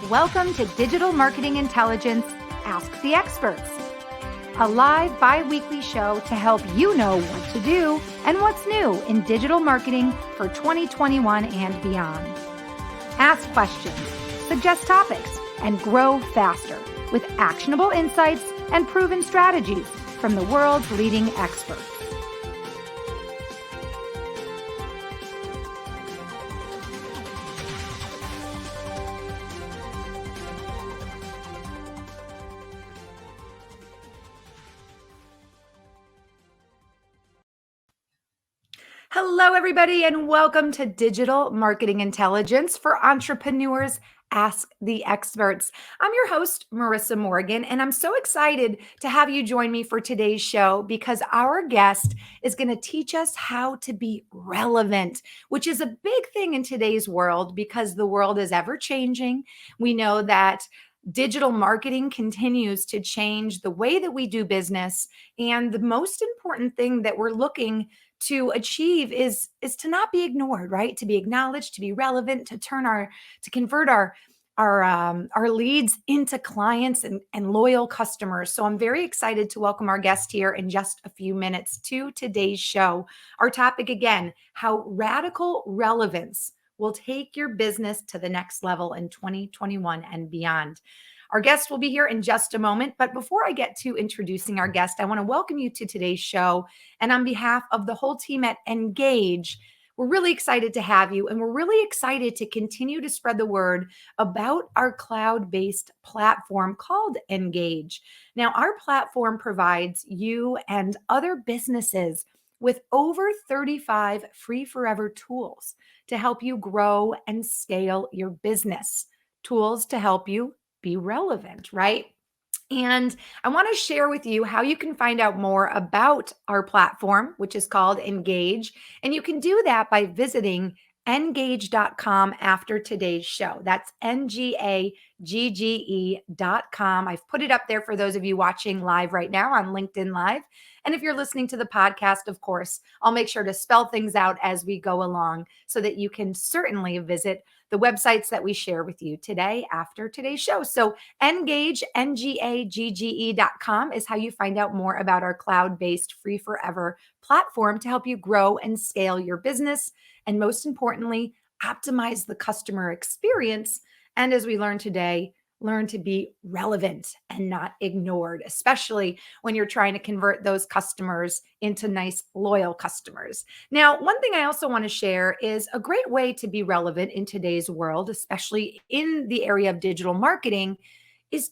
Welcome to Digital Marketing Intelligence Ask the Experts, a live bi-weekly show to help you know what to do and what's new in digital marketing for 2021 and beyond. Ask questions, suggest topics, and grow faster with actionable insights and proven strategies from the world's leading experts. Hello, everybody, and welcome to Digital Marketing Intelligence for Entrepreneurs Ask the Experts. I'm your host, Marissa Morgan, and I'm so excited to have you join me for today's show because our guest is going to teach us how to be relevant, which is a big thing in today's world because the world is ever changing. We know that digital marketing continues to change the way that we do business. And the most important thing that we're looking to achieve is to not be ignored, right? To be acknowledged, to be relevant, to convert our leads into clients and loyal customers. So I'm very excited to welcome our guest here in just a few minutes to today's show. Our topic again, how radical relevance will take your business to the next level in 2021 and beyond. Our guest will be here in just a moment. But before I get to introducing our guest, I want to welcome you to today's show. And on behalf of the whole team at Engage, we're really excited to have you. And we're really excited to continue to spread the word about our cloud-based platform called Engage. Now, our platform provides you and other businesses with over 35 free forever tools to help you grow and scale your business. Tools to help you be relevant, right? And I want to share with you how you can find out more about our platform, which is called Engage. And you can do that by visiting engage.com after today's show. That's engagge.com. I've put it up there for those of you watching live right now on LinkedIn Live. And if you're listening to the podcast, of course, I'll make sure to spell things out as we go along so that you can certainly visit the websites that we share with you today after today's show. So Engage, engagge.com is how you find out more about our cloud-based free forever platform to help you grow and scale your business. And most importantly, optimize the customer experience. And as we learned today, learn to be relevant and not ignored, especially when you're trying to convert those customers into nice, loyal customers. Now, one thing I also want to share is a great way to be relevant in today's world, especially in the area of digital marketing, is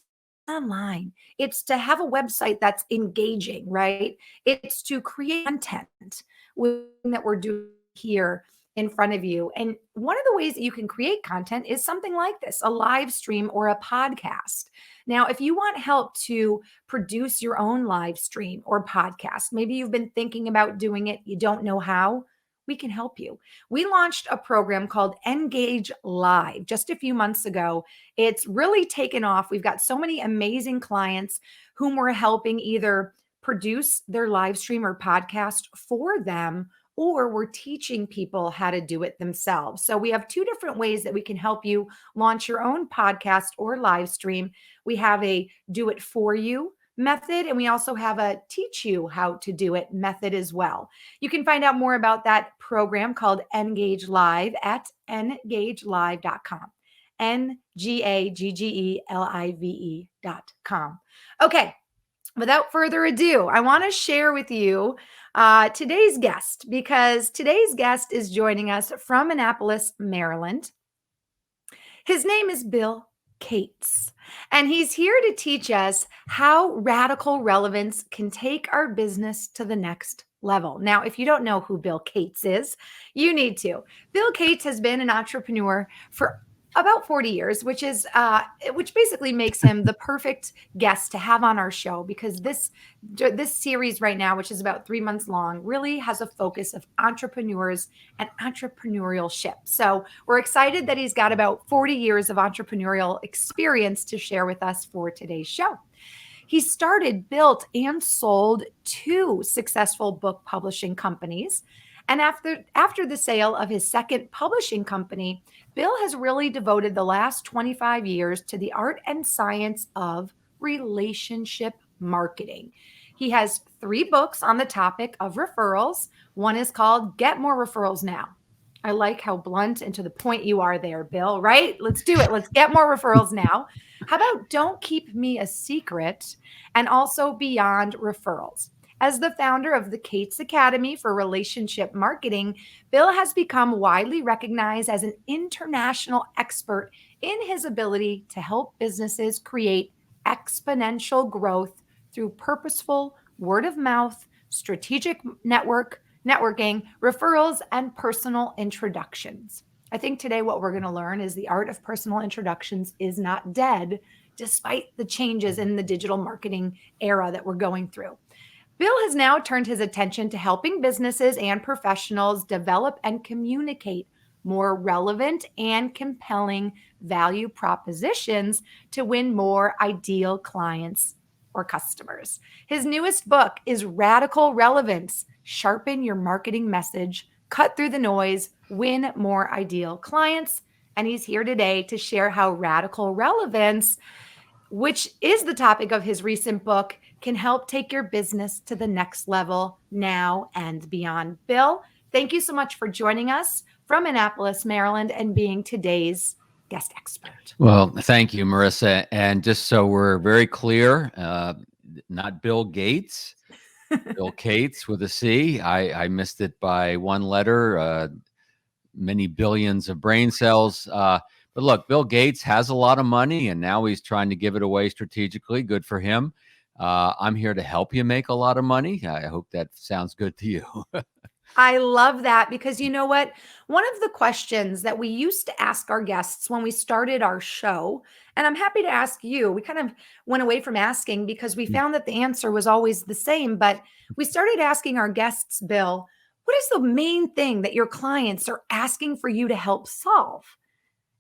online. It's to have a website that's engaging, right? It's to create content that we're doing here in front of you. And one of the ways that you can create content is something like this, a live stream or a podcast. Now, if you want help to produce your own live stream or podcast, maybe you've been thinking about doing it, you don't know how, we can help you. We launched a program called Engage Live just a few months ago. It's really taken off. We've got so many amazing clients whom we're helping either produce their live stream or podcast for them, or we're teaching people how to do it themselves. So we have two different ways that we can help you launch your own podcast or live stream. We have a do it for you method, and we also have a teach you how to do it method as well. You can find out more about that program called Engage Live at engagelive.com. engagelive.com. Okay. Without further ado, I want to share with you today's guest because today's guest is joining us from Annapolis, Maryland. His name is Bill Cates, and he's here to teach us how radical relevance can take our business to the next level. Now, if you don't know who Bill Cates is, you need to. Bill Cates has been an entrepreneur for about 40 years, which basically makes him the perfect guest to have on our show because this series right now, which is about 3 months long, really has a focus of entrepreneurs and entrepreneurship. So we're excited that he's got about 40 years of entrepreneurial experience to share with us for today's show. He started, built, and sold 2 successful book publishing companies. And after the sale of his second publishing company, Bill has really devoted the last 25 years to the art and science of relationship marketing. He has 3 books on the topic of referrals. One is called Get More Referrals Now. I like how blunt and to the point you are there, Bill, right? Let's do it. Let's get more referrals now. How about Don't Keep Me a Secret and also Beyond Referrals? As the founder of the Kate's Academy for Relationship Marketing, Bill has become widely recognized as an international expert in his ability to help businesses create exponential growth through purposeful word of mouth, strategic networking, referrals, and personal introductions. I think today what we're going to learn is the art of personal introductions is not dead, despite the changes in the digital marketing era that we're going through. Bill has now turned his attention to helping businesses and professionals develop and communicate more relevant and compelling value propositions to win more ideal clients or customers. His newest book is Radical Relevance: Sharpen Your Marketing Message, Cut Through the Noise, Win More Ideal Clients. And he's here today to share how radical relevance, which is the topic of his recent book, can help take your business to the next level now and beyond. Bill, thank you so much for joining us from Annapolis, Maryland, and being today's guest expert. Well, thank you, Marissa. And just so we're very clear, not Bill Gates, Bill Cates with a C. I missed it by one letter, many billions of brain cells. But look, Bill Gates has a lot of money, and now he's trying to give it away strategically. Good for him. I'm here to help you make a lot of money. I hope that sounds good to you. I love that because you know what? One of the questions that we used to ask our guests when we started our show, and I'm happy to ask you, we kind of went away from asking because we found that the answer was always the same, but we started asking our guests, Bill, what is the main thing that your clients are asking for you to help solve?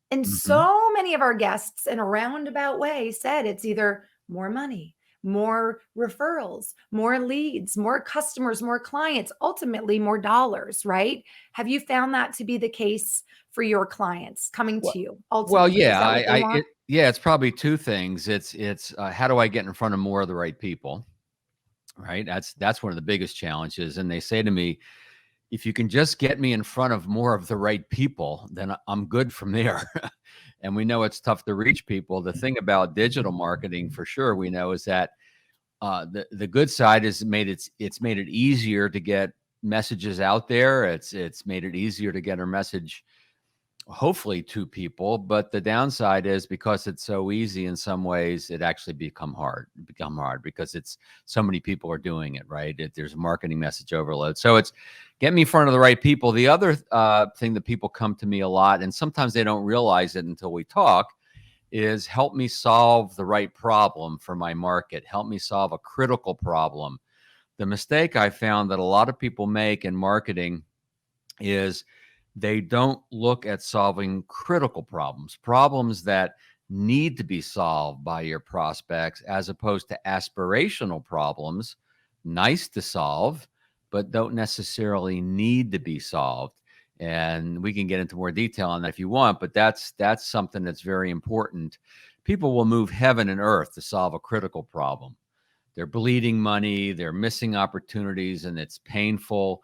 And so many of our guests, in a roundabout way, said it's either more money, more referrals, more leads, more customers, more clients, ultimately more dollars, right? Have you found that to be the case for your clients coming to you? Well, Ultimately, is yeah, that what they want? it's probably two things. It's how do I get in front of more of the right people, right? That's one of the biggest challenges. And they say to me, if you can just get me in front of more of the right people, then I'm good from there. And we know it's tough to reach people. The thing about digital marketing, for sure, we know is that the good side is it's made it easier to get messages out there. It's made it easier to get our message, hopefully, to people. But the downside is because it's so easy in some ways, it actually become hard because it's so many people are doing it, right? There's a marketing message overload. So it's get me in front of the right people. The other thing that people come to me a lot, and sometimes they don't realize it until we talk, is help me solve the right problem for my market. Help me solve a critical problem. The mistake I found that a lot of people make in marketing is they don't look at solving critical problems that need to be solved by your prospects, as opposed to aspirational problems, nice to solve, but don't necessarily need to be solved. And we can get into more detail on that if you want, but that's something that's very important. People will move heaven and earth to solve a critical problem. They're bleeding money, they're missing opportunities, and it's painful,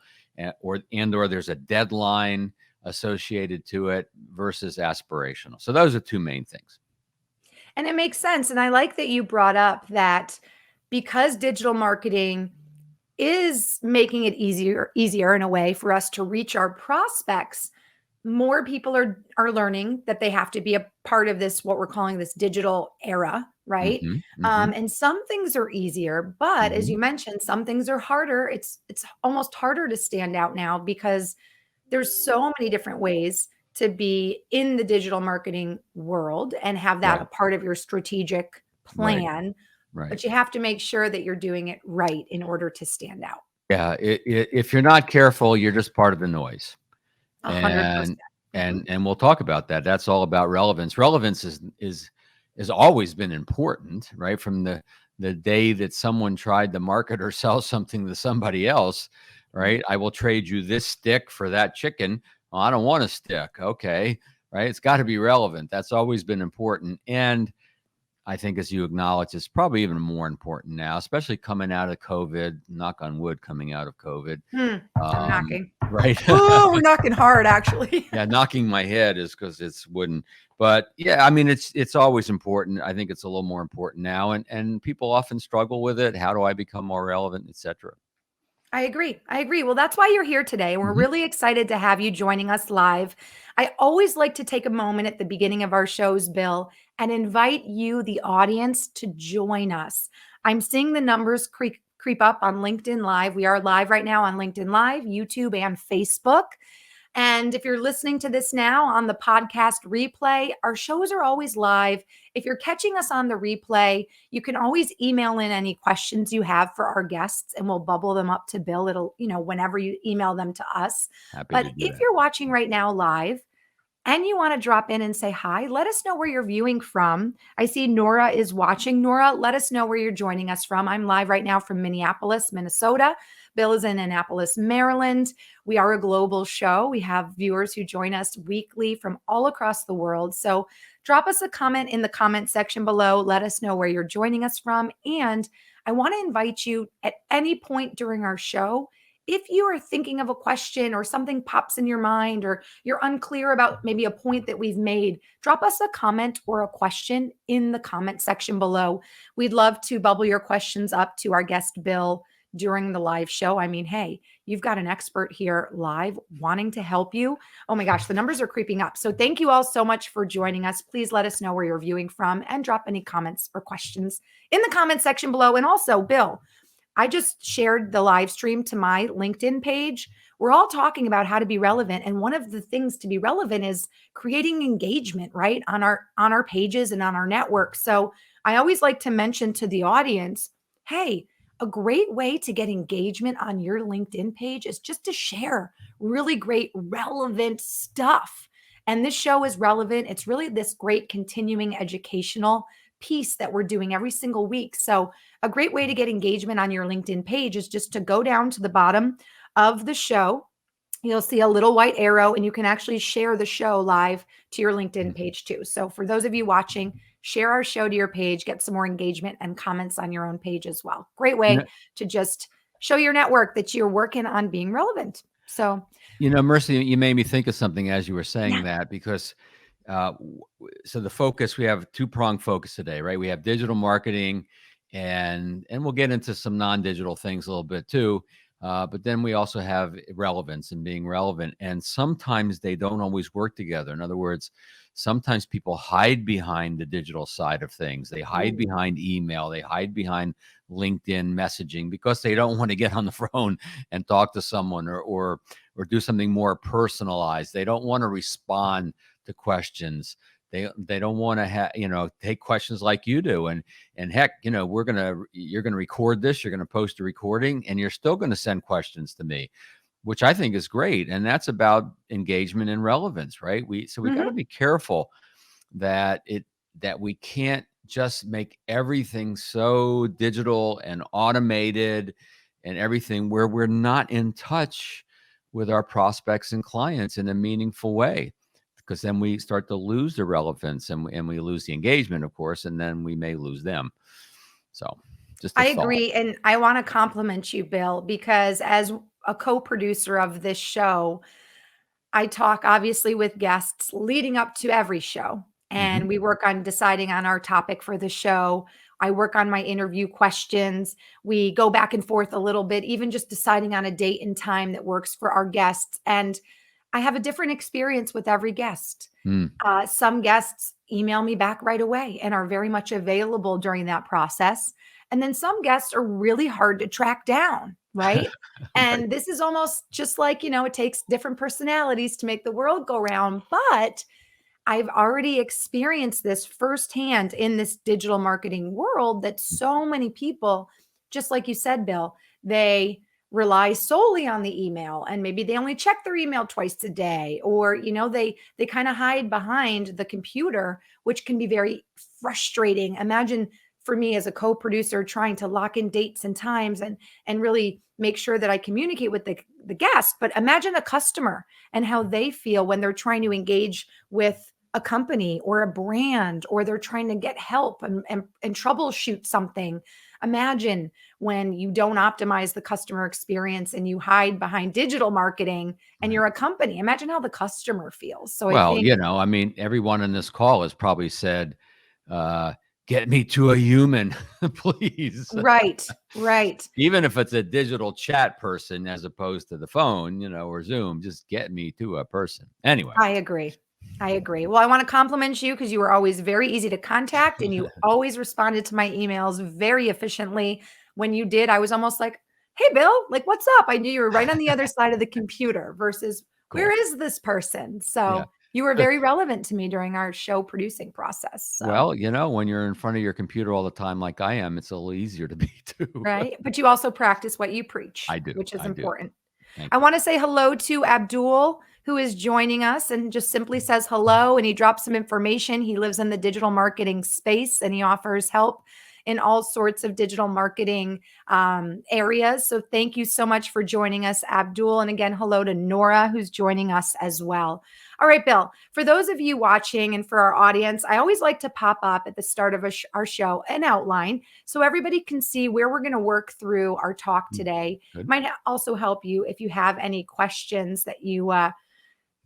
or there's a deadline associated to it versus aspirational. So those are two main things. And it makes sense. And I like that you brought up that because digital marketing is making it easier in a way for us to reach our prospects, more people are learning that they have to be a part of this, what we're calling this digital era, right? And some things are easier, but as you mentioned, some things are harder. It's almost harder to stand out now because there's so many different ways to be in the digital marketing world and have that a part of your strategic plan. Right. But you have to make sure that you're doing it right in order to stand out. Yeah. If you're not careful, you're just part of the noise. 100%. And we'll talk about that. That's all about relevance. Relevance is always been important, right? From the day that someone tried to market or sell something to somebody else, right? I will trade you this stick for that chicken. Well, I don't want a stick. Okay. right? It's got to be relevant. That's always been important. And I think, as you acknowledge, it's probably even more important now, especially coming out of COVID, knock on wood, coming out of COVID. I'm knocking. Right. Oh, we're knocking hard, actually. Yeah, knocking my head is because it's wooden. But yeah, I mean, it's always important. I think it's a little more important now, and people often struggle with it. How do I become more relevant, etc. I agree. I agree. Well, that's why you're here today. We're Hmm. really excited to have you joining us live. I always like to take a moment at the beginning of our shows, Bill, and invite you, the audience, to join us. I'm seeing the numbers creep up on LinkedIn Live. We are live right now on LinkedIn Live, YouTube, and Facebook. And if you're listening to this now on the podcast replay, our shows are always live. If you're catching us on the replay, you can always email in any questions you have for our guests and we'll bubble them up to Bill. It'll, whenever you email them to us. Happy to But do if that. you're watching right now live, and you want to drop in and say hi, let us know where you're viewing from. I see Nora is watching. Nora, let us know where you're joining us from. I'm live right now from Minneapolis, Minnesota. Bill is in Annapolis, Maryland. We are a global show. We have viewers who join us weekly from all across the world. So drop us a comment in the comment section below. Let us know where you're joining us from. And I want to invite you at any point during our show, if you are thinking of a question or something pops in your mind or you're unclear about maybe a point that we've made, drop us a comment or a question in the comment section below. We'd love to bubble your questions up to our guest, Bill, during the live show. I mean, hey, you've got an expert here live wanting to help you. Oh my gosh, the numbers are creeping up. So thank you all so much for joining us. Please let us know where you're viewing from and drop any comments or questions in the comment section below. And also, Bill, I just shared the live stream to my LinkedIn page. We're all talking about how to be relevant, and one of the things to be relevant is creating engagement, right? On our pages and on our network. So, I always like to mention to the audience, hey, a great way to get engagement on your LinkedIn page is just to share really great relevant stuff. And this show is relevant. It's really this great continuing educational piece that we're doing every single week. So, a great way to get engagement on your LinkedIn page is just to go down to the bottom of the show. You'll see a little white arrow, and you can actually share the show live to your LinkedIn page too. So, for those of you watching, share our show to your page, get some more engagement and comments on your own page as well. Great You know, way to just show your network that you're working on being relevant. So, Mercy, you made me think of something as you were saying yeah. that, because so the focus, we have two-pronged focus today, right? We have digital marketing, and we'll get into some non-digital things a little bit too. But then we also have relevance and being relevant, and sometimes they don't always work together. In other words, sometimes people hide behind the digital side of things. They hide Ooh. behind email. They hide behind LinkedIn messaging because they don't want to get on the phone and talk to someone, or do something more personalized. They don't want to respond to questions. They don't want to take questions like you do. And heck, you're gonna record this, you're gonna post a recording, and you're still gonna send questions to me, which I think is great. And that's about engagement and relevance, right? We got to Mhm. be careful that we can't just make everything so digital and automated and everything, where we're not in touch with our prospects and clients in a meaningful way, because then we start to lose the relevance, and we lose the engagement, of course, and then we may lose them. So, just a I thought. agree. And I want to compliment you, Bill, because as a co producer of this show, I talk obviously with guests leading up to every show, Hmm. and we work on deciding on our topic for the show. I work on my interview questions. We go back and forth a little bit, even just deciding on a date and time that works for our guests. And I have a different experience with every guest. Mm. Some guests email me back right away and are very much available during that process. And then some guests are really hard to track down, right? Right. And this is almost just like, it takes different personalities to make the world go round. But I've already experienced this firsthand in this digital marketing world that so many people, just like you said, Bill, they rely solely on the email, and maybe they only check their email twice a day, or they kind of hide behind the computer, which can be very frustrating. Imagine for me as a co-producer, trying to lock in dates and times and really make sure that I communicate with the guest. But imagine a customer and how they feel when they're trying to engage with a company or a brand, or they're trying to get help and troubleshoot something. Imagine when you don't optimize the customer experience and you hide behind digital marketing and Right. you're a company. Imagine how the customer feels. So I Well, think, I mean, everyone in this call has probably said, uh, "Get me to a human, please." right, right. Even if it's a digital chat person as opposed to the phone, or Zoom, just get me to a person. Anyway. I agree. I agree. Well, I want to compliment you because you were always very easy to contact and you always responded to my emails very efficiently. When you did, I was almost like, "Hey, Bill, like, what's up?" I knew you were right on the other side of the computer versus where Cool. is this person? Yeah. So you were very relevant to me during our show producing process. So, Well, when you're in front of your computer all the time like I am, it's a little easier to be too. right. But you also practice what you preach, I do. which is I do. important. Thank I you. want to say hello to Abdul, who is joining us and just simply says hello and he drops some information. He lives in the digital marketing space and he offers help in all sorts of digital marketing areas. So thank you so much for joining us, Abdul. And again, hello to Nora, who's joining us as well. All right, Bill, for those of you watching and for our audience, I always like to pop up at the start of our show an outline so everybody can see where we're going to work through our talk Mm, today. good. Might also help you if you have any questions that you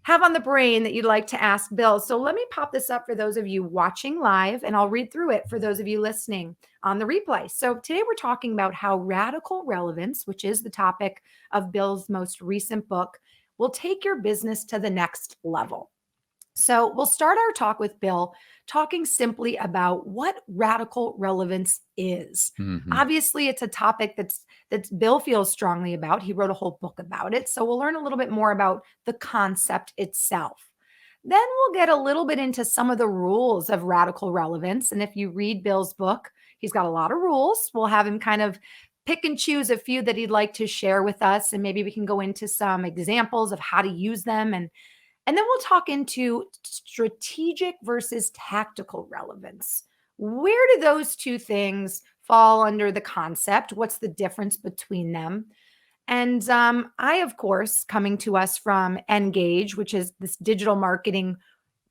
have on the brain that you'd like to ask Bill. So let me pop this up for those of you watching live, and I'll read through it for those of you listening on the replay. So today we're talking about how radical relevance, which is the topic of Bill's most recent book, will take your business to the next level. So we'll start our talk with Bill talking simply about what radical relevance is. Mhm. Obviously, it's a topic that's Bill feels strongly about. He wrote a whole book about it. So we'll learn a little bit more about the concept itself. Then we'll get a little bit into some of the rules of radical relevance. And if you read Bill's book, he's got a lot of rules. We'll have him kind of pick and choose a few that he'd like to share with us. And maybe we can go into some examples of how to use them and then we'll talk into strategic versus tactical relevance. Where do those two things fall under the concept? What's the difference between them? And I, of course, coming to us from Engage, which is this digital marketing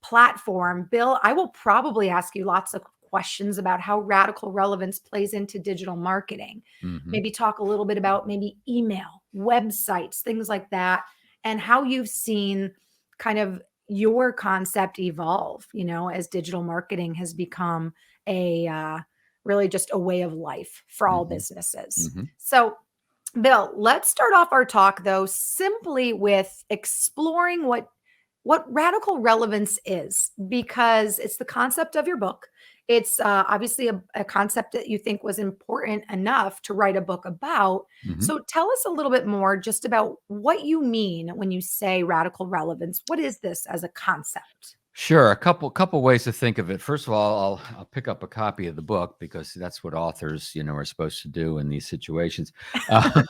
platform, Bill, I will probably ask you lots of questions about how radical relevance plays into digital marketing. Mhm. Maybe talk a little bit about maybe email, websites, things like that, and how you've seen kind of your concept evolve, as digital marketing has become a really just a way of life for all Mhm. businesses. Mhm. So, Bill, let's start off our talk though simply with exploring what radical relevance is, because it's the concept of your book. It's obviously a concept that you think was important enough to write a book about. Mhm. So tell us a little bit more just about what you mean when you say radical relevance. What is this as a concept? Sure, a couple ways to think of it. First of all, I'll pick up a copy of the book because that's what authors, are supposed to do in these situations. Um,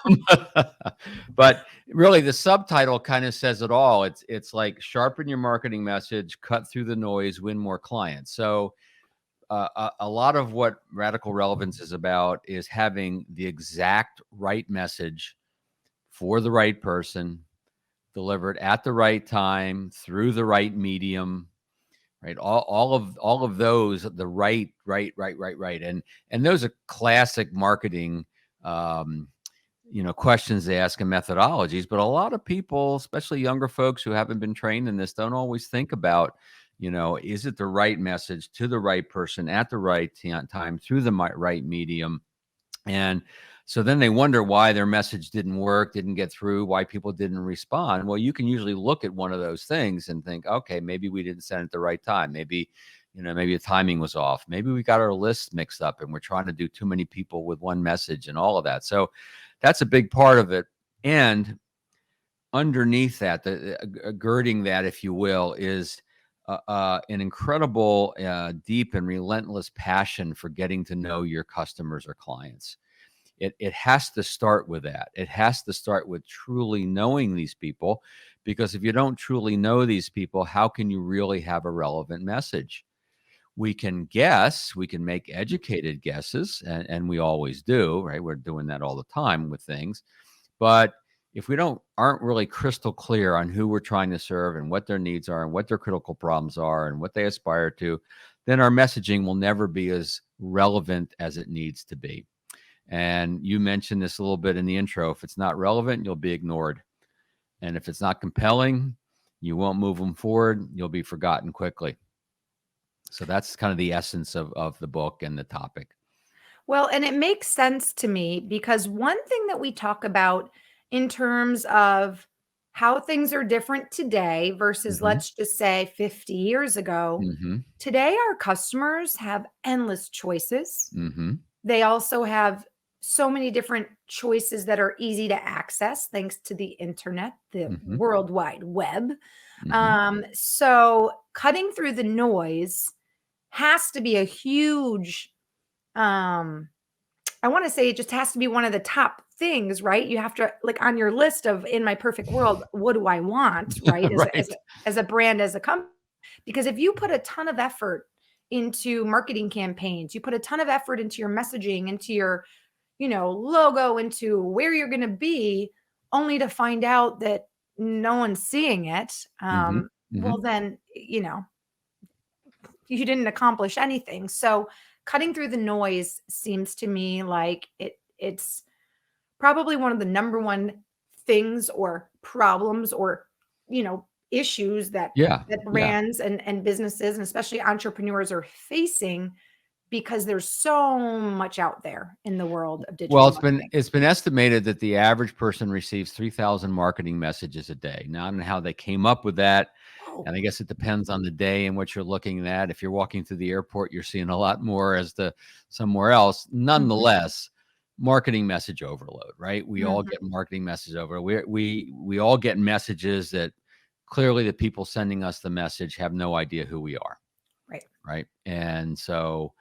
but really, the subtitle kind of says it all. It's like sharpen your marketing message, cut through the noise, win more clients. So a lot of what radical relevance is about is having the exact right message for the right person, delivered at the right time through the right medium, right? All of those, the right, and those are classic marketing, um, questions they ask and methodologies. But a lot of people, especially younger folks who haven't been trained in this, don't always think about, is it the right message to the right person at the right time through the right medium? And so then they wonder why their message didn't work, didn't get through, why people didn't respond. Well, you can usually look at one of those things and think, okay, maybe we didn't send it at the right time. Maybe the timing was off. Maybe we got our list mixed up and we're trying to do too many people with one message and all of that. So that's a big part of it. And underneath that, girding that, if you will, is an incredible, deep and relentless passion for getting to know your customers or clients. It has to start with that. It has to start with truly knowing these people, because if you don't truly know these people, how can you really have a relevant message? We can guess, we can make educated guesses, and we always do, right? We're doing that all the time with things. But if we aren't really crystal clear on who we're trying to serve and what their needs are and what their critical problems are and what they aspire to, then our messaging will never be as relevant as it needs to be. And you mentioned this a little bit in the intro. If it's not relevant, you'll be ignored. And if it's not compelling, you won't move them forward. You'll be forgotten quickly. So that's kind of the essence of the book and the topic. Well, and it makes sense to me because one thing that we talk about in terms of how things are different today versus, Mm-hmm. let's just say, 50 years ago, Mm-hmm. today our customers have endless choices. Mm-hmm. They also have so many different choices that are easy to access thanks to the internet, the Mm-hmm. World Wide Web. Mm-hmm. So cutting through the noise has to be a huge, I want to say it just has to be one of the top things, right? You have to, like, on your list of in my perfect world, what do I want, right? Right. As a brand, as a company. Because if you put a ton of effort into marketing campaigns, you put a ton of effort into your messaging, into your, logo, into where you're going to be, only to find out that no one's seeing it, Mm-hmm. Mm-hmm. well, then, you didn't accomplish anything. So cutting through the noise seems to me like it's probably one of the number one things or problems or issues that Yeah. Yeah. brands and businesses and especially entrepreneurs are facing because there's so much out there in the world of Well, digital it's been marketing. it's been estimated that the average person receives 3,000 marketing messages a day. Now, I don't know how they came up with that, Oh. and I guess it depends on the day and what you're looking at. If you're walking through the airport, you're seeing a lot more as to somewhere else. Mhm, Nonetheless, marketing message overload, right? We all mhm, get marketing message overload. We all get messages that clearly the people sending us the message have no idea who we are, right. right? And so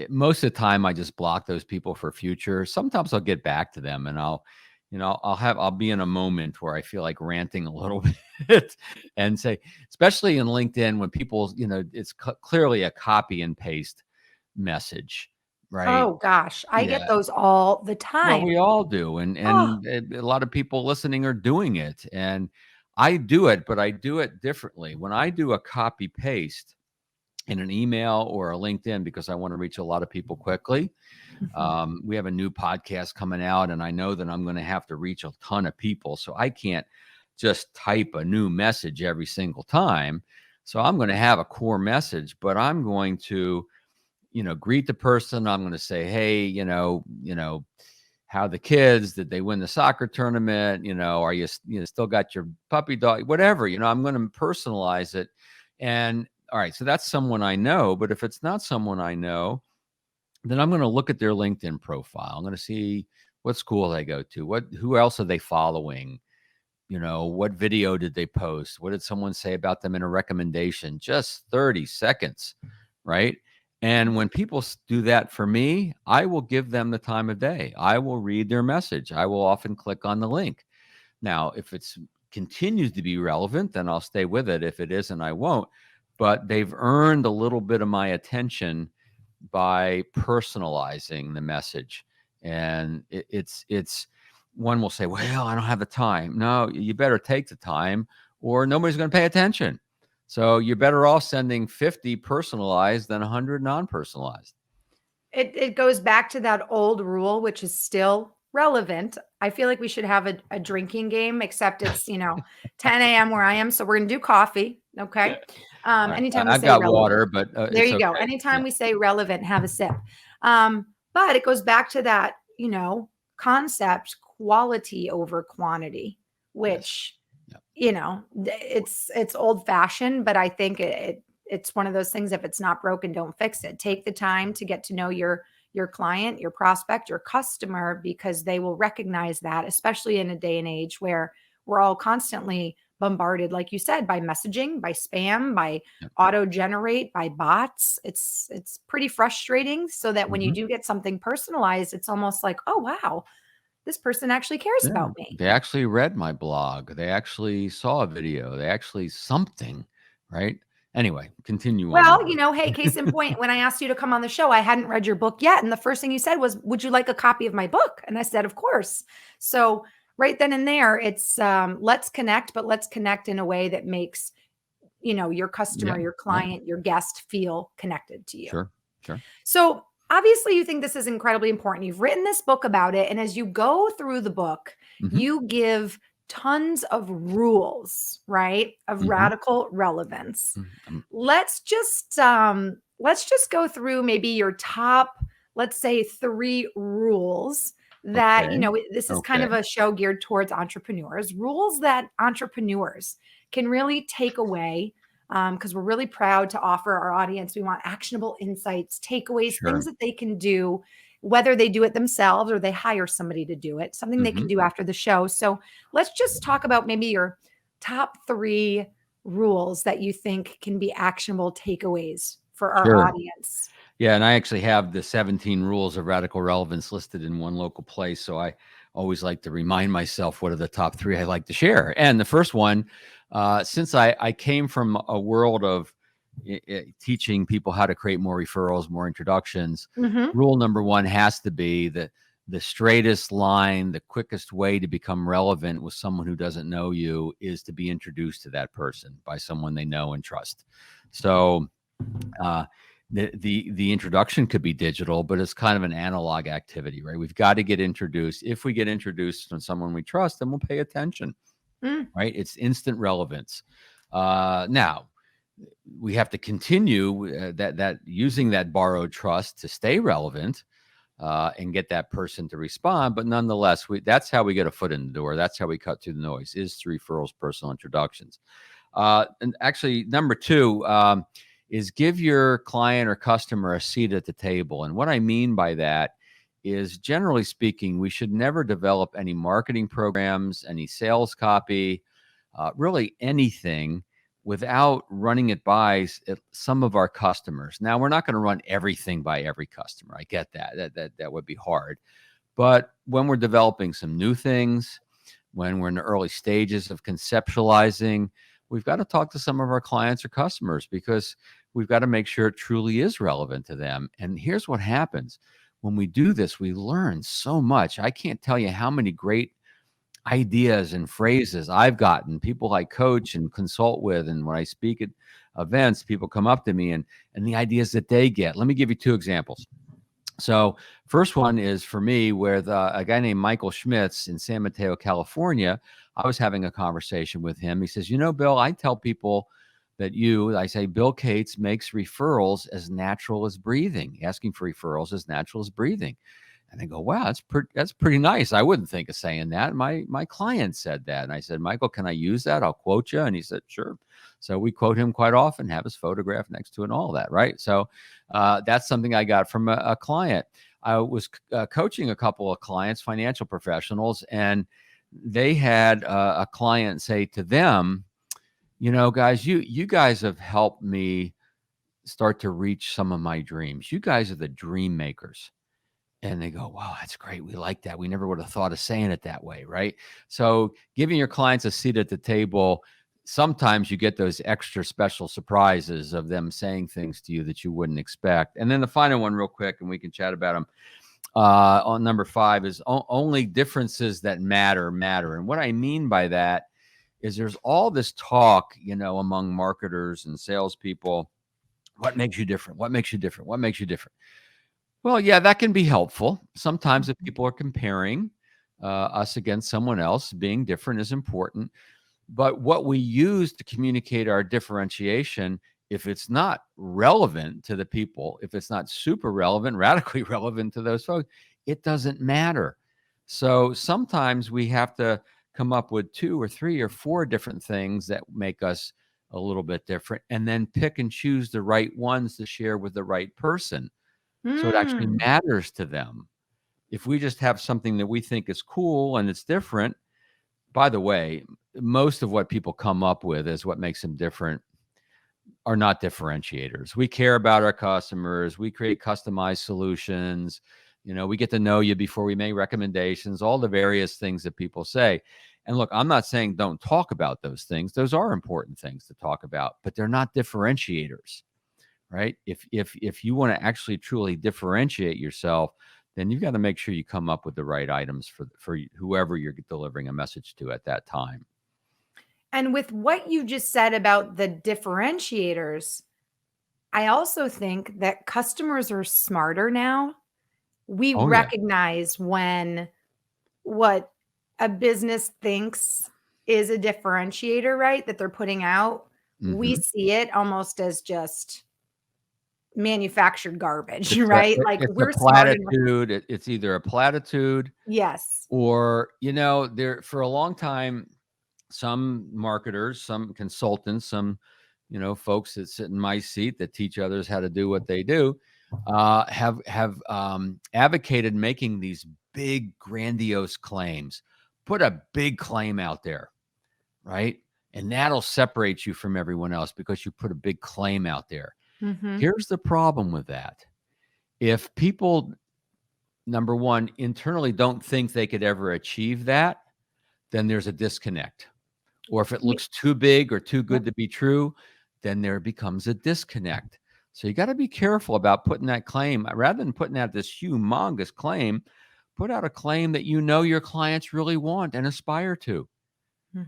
most of the time I just block those people for future. Sometimes I'll get back to them and I'll be in a moment where I feel like ranting a little bit and say, especially in LinkedIn when people, it's clearly a copy and paste message, right? Oh gosh, I get Yeah. those all the Well, time. we all do. And Oh. a lot of people listening are doing it. And I do it, but I do it differently. When I do a copy paste in an email or a LinkedIn because I want to reach a lot of people quickly. Mhm. We have a new podcast coming out, and I know that I'm going to have to reach a ton of people. So I can't just type a new message every single time. So I'm going to have a core message, but I'm going to, greet the person. I'm going to say, hey, how the kids, did they win the soccer tournament? Are you still got your puppy dog? Whatever, I'm going to personalize it. And all right, so that's someone I know. But if it's not someone I know, then I'm going to look at their LinkedIn profile. I'm going to see what school they go to, who else are they following? What video did they post? What did someone say about them in a recommendation? Just 30 seconds, right? And when people do that for me, I will give them the time of day. I will read their message. I will often click on the link. Now, if it's continues to be relevant, then I'll stay with it. If it isn't, I won't. But they've earned a little bit of my attention by personalizing the message. And it's one will say, well, I don't have the time. No, you better take the time or nobody's going to pay attention. So you're better off sending 50 personalized than 100 non-personalized. It goes back to that old rule, which is still relevant. I feel like we should have a drinking game, except it's, 10 AM where I am, so we're gonna do coffee, okay? All right. Anytime we I've say got relevant. water, but There it's you go. okay. Anytime Yeah. we say relevant, have a sip. But it goes back to that, concept, quality over quantity, Yes. which, Yeah. it's old fashioned, but I think it's one of those things. If it's not broken, don't fix it. Take the time to get to know your client, your prospect, your customer, because they will recognize that, especially in a day and age where we're all constantly bombarded, like you said, by messaging, by spam, by Yeah. auto generate, by bots. It's pretty frustrating. So that when you Mhm. do get something personalized, it's almost like, oh wow, this person actually cares Yeah. about me. They actually read my blog. They actually saw a video. They actually something, right? Anyway, continue on with Well, it. hey, case in point, when I asked you to come on the show, I hadn't read your book yet. And the first thing you said was, would you like a copy of my book? And I said, of course. So right then and there, it's let's connect, but let's connect in a way that makes, your customer, Yeah. your Yeah. client, your guest feel connected to you. Sure. Sure. So obviously, you think this is incredibly important. You've written this book about it. And as you go through the book, Hmm. you give tons of rules, right? Of Hmm. radical relevance. Hmm. Let's just go through maybe your top, let's say, 3 rules that, Okay. this is kind Okay. of a show geared towards entrepreneurs, rules that entrepreneurs can really take away, because we're really proud to offer our audience. We want actionable insights, takeaways, things Sure. that they can do, whether they do it themselves or they hire somebody to do it, something they can Hmm. do after the show. So let's just talk about maybe your top 3 rules that you think can be actionable takeaways for our Sure. audience. Yeah, and I actually have the 17 rules of radical relevance listed in one local place. So I always like to remind myself what are the top 3 I like to share. And the first one, since I came from a world of teaching people how to create more referrals, more introductions, Mhm. rule number 1 has to be the straightest line, the quickest way to become relevant with someone who doesn't know you is to be introduced to that person by someone they know and trust. So uh, the introduction could be digital, but it's kind of an analog activity, right? We've got to get introduced. If we get introduced to someone we trust, then we'll pay attention, Mm. right? It's instant relevance. Now we have to continue that using that borrowed trust to stay relevant and get that person to respond. But nonetheless, that's how we get a foot in the door. That's how we cut through the noise is through referrals, personal introductions. And actually, number 2 is give your client or customer a seat at the table. And what I mean by that is, generally speaking, we should never develop any marketing programs, any sales copy, really anything without running it by some of our customers. Now, we're not going to run everything by every customer. I get that. That would be hard. But when we're developing some new things, when we're in the early stages of conceptualizing, we've got to talk to some of our clients or customers because we've got to make sure it truly is relevant to them. And here's what happens when we do this: we learn so much. I can't tell you how many great ideas and phrases I've gotten, people I coach and consult with. And when I speak at events, people come up to me and the ideas that they get. Let me give you 2 examples. So, first one is for me with a guy named Michael Schmitz in San Mateo, California. I was having a conversation with him. He says, Bill, I tell people I say, Bill Cates makes referrals as natural as breathing. Asking for referrals as natural as breathing. And they go, wow, that's pretty nice. I wouldn't think of saying that. My client said that. And I said, Michael, can I use that? I'll quote you. And he said, sure. So we quote him quite often, have his photograph next to it and all that, right? So that's something I got from a client. I was coaching a couple of clients, financial professionals, and they had a client say to them, guys, you guys have helped me start to reach some of my dreams. You guys are the dream makers. And they go, wow, that's great. We like that. We never would have thought of saying it that way, right? So giving your clients a seat at the table, sometimes you get those extra special surprises of them saying things to you that you wouldn't expect. And then the final one, real quick, and we can chat about them. On number 5 is only differences that matter. And what I mean by that is there's all this talk, among marketers and salespeople. What makes you different? What makes you different? What makes you different? Well, yeah, that can be helpful. Sometimes if people are comparing us against someone else, being different is important. But what we use to communicate our differentiation, if it's not relevant to the people, if it's not super relevant, radically relevant to those folks, it doesn't matter. So sometimes we have to come up with 2 or 3 or 4 different things that make us a little bit different, and then pick and choose the right ones to share with the right person. So it actually Mm. matters to them. If we just have something that we think is cool and it's different, by the way, most of what people come up with as what makes them different are not differentiators. We care about our customers. We create customized solutions. We get to know you before we make recommendations, all the various things that people say. And look, I'm not saying don't talk about those things. Those are important things to talk about, but they're not differentiators, right? If you want to actually truly differentiate yourself, then you've got to make sure you come up with the right items for whoever you're delivering a message to at that time. And with what you just said about the differentiators, I also think that customers are smarter now. We Oh yeah. recognize when what a business thinks is a differentiator, right? That they're putting out. We Hmm. see it almost as just manufactured garbage, It's a right? Like it's a we're smart enough. platitude. It's either a platitude Yes. or there for a long time, some marketers, some consultants, some folks that sit in my seat that teach others how to do what they do, have advocated making these big grandiose claims. Put a big claim out there, right? And that'll separate you from everyone else because you put a big claim out there. Mhm. Here's the problem with that. If people, number one, internally don't think they could ever achieve that, then there's a disconnect. Or if it Ye looks too big or too Yep. good to be true, then there becomes a disconnect. So you got to be careful about putting that claim. Rather than putting out this humongous claim, put out a claim that your clients really want and aspire to.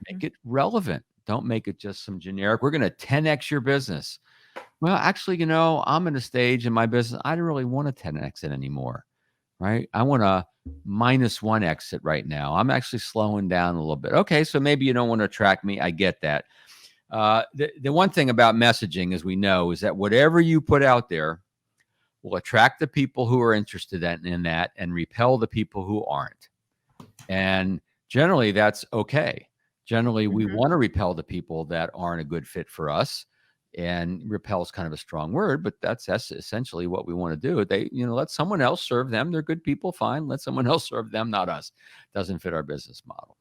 Make Mhm. it relevant. Don't make it just some generic, we're going to 10x your business. Well, actually, I'm in a stage in my business, I don't really want to 10x it anymore, right? I want to -1 exit right now. I'm actually slowing down a little bit. Okay, so maybe you don't want to attract me. I get that. The one thing about messaging, as we know, is that whatever you put out there will attract the people who are interested in that and repel the people who aren't. And generally, that's okay. Generally, we Mhm. want to repel the people that aren't a good fit for us. And repel is kind of a strong word, but that's essentially what we want to do. Let someone else serve them. They're good people, fine. Let someone else serve them, not us. Doesn't fit our business model.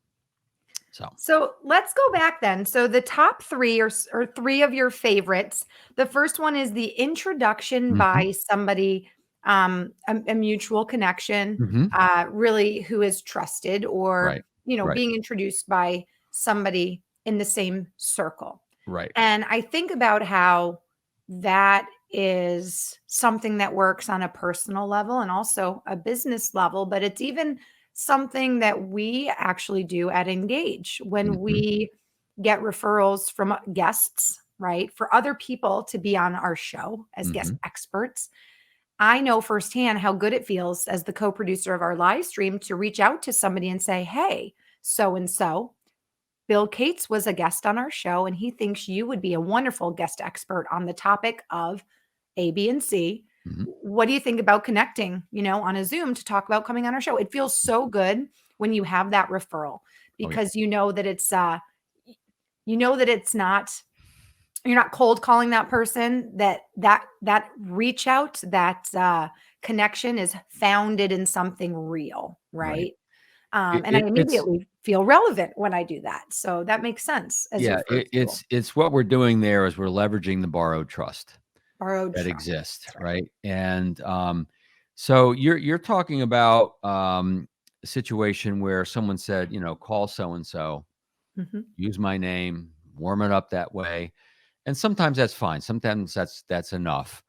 So, So let's go back then. So the top three or three of your favorites. The first one is the introduction hmm by somebody, a mutual connection, hmm really who is trusted, or right, right, being introduced by somebody in the same circle. right. And I think about how that is something that works on a personal level and also a business level, but it's even something that we actually do at Engage when hmm we get referrals from guests, right? For other people to be on our show as guest hmm experts. I know firsthand how good it feels as the co producer of our live stream to reach out to somebody and say, hey, so and so, Bill Cates was a guest on our show, and he thinks you would be a wonderful guest expert on the topic of A, B, and C. hmm What do you think about connecting, on a Zoom to talk about coming on our show? It feels so good when you have that referral Oh yeah, because you know that it's not you're not cold calling that person, that reach out, that connection is founded in something real, right. right? It, And I it, it's immediately feel relevant when I do that. So that makes sense as your yeah. first tool. It's what we're doing there is we're leveraging the borrowed trust Borrowed that trust. exist, That's right. right? And so you're talking about a situation where someone said, call so and so, Mhm. use my name, warm it up that way, and sometimes that's fine. Sometimes that's enough.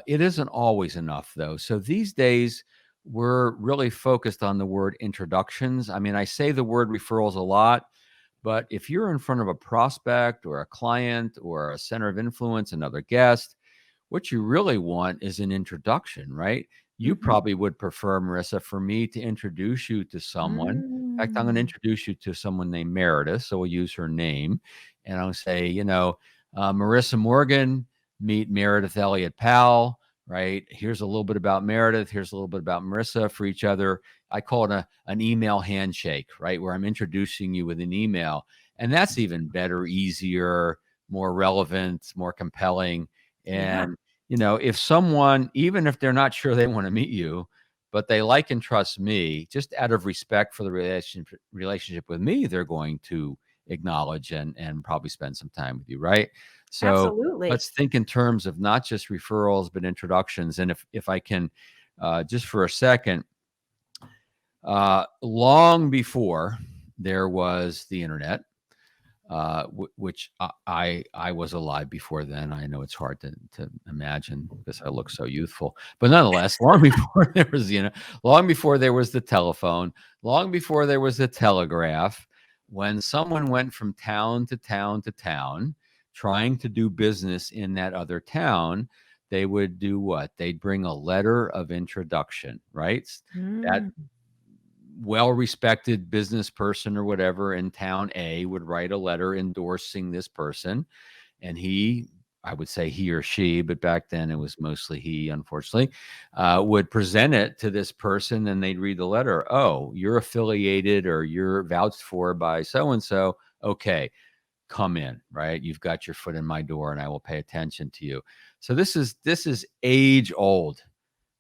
It isn't always enough though. So these days we're really focused on the word introductions. I mean, I say the word referrals a lot, but if you're in front of a prospect or a client or a center of influence, another guest, what you really want is an introduction, right? You Mhm. probably would prefer, Marissa, for me to introduce you to someone. In fact, I'm going to Mm. introduce you to someone named Meredith. So we'll use her name. And I'll say, Marissa Morgan, meet Meredith Elliott Powell, right? Here's a little bit about Meredith. Here's a little bit about Marissa for each other. I call it an email handshake, right? Where I'm introducing you with an email. And that's even better, easier, more relevant, more compelling. Yeah, And if someone, even if they're not sure they want to meet you, but they like and trust me, just out of respect for the relationship with me, they're going to acknowledge and probably spend some time with you, right? So absolutely. let's think in terms of not just referrals, but introductions. And if I can, just for a second, long before there was the internet, which I was alive before then. I know it's hard to imagine because I look so youthful, but nonetheless, long before there was long before there was the telephone, long before there was the telegraph, when someone went from town to town to town trying to do business in that other town, they would do what? They'd bring a letter of introduction, right? That Mm. well-respected business person or whatever in town A would write a letter endorsing this person, and I would say he or she, but back then it was mostly he, unfortunately, would present it to this person, and they'd read the letter. Oh, you're affiliated or you're vouched for by so and so. Okay, come in, right? You've got your foot in my door, and I will pay attention to you. So this is age old,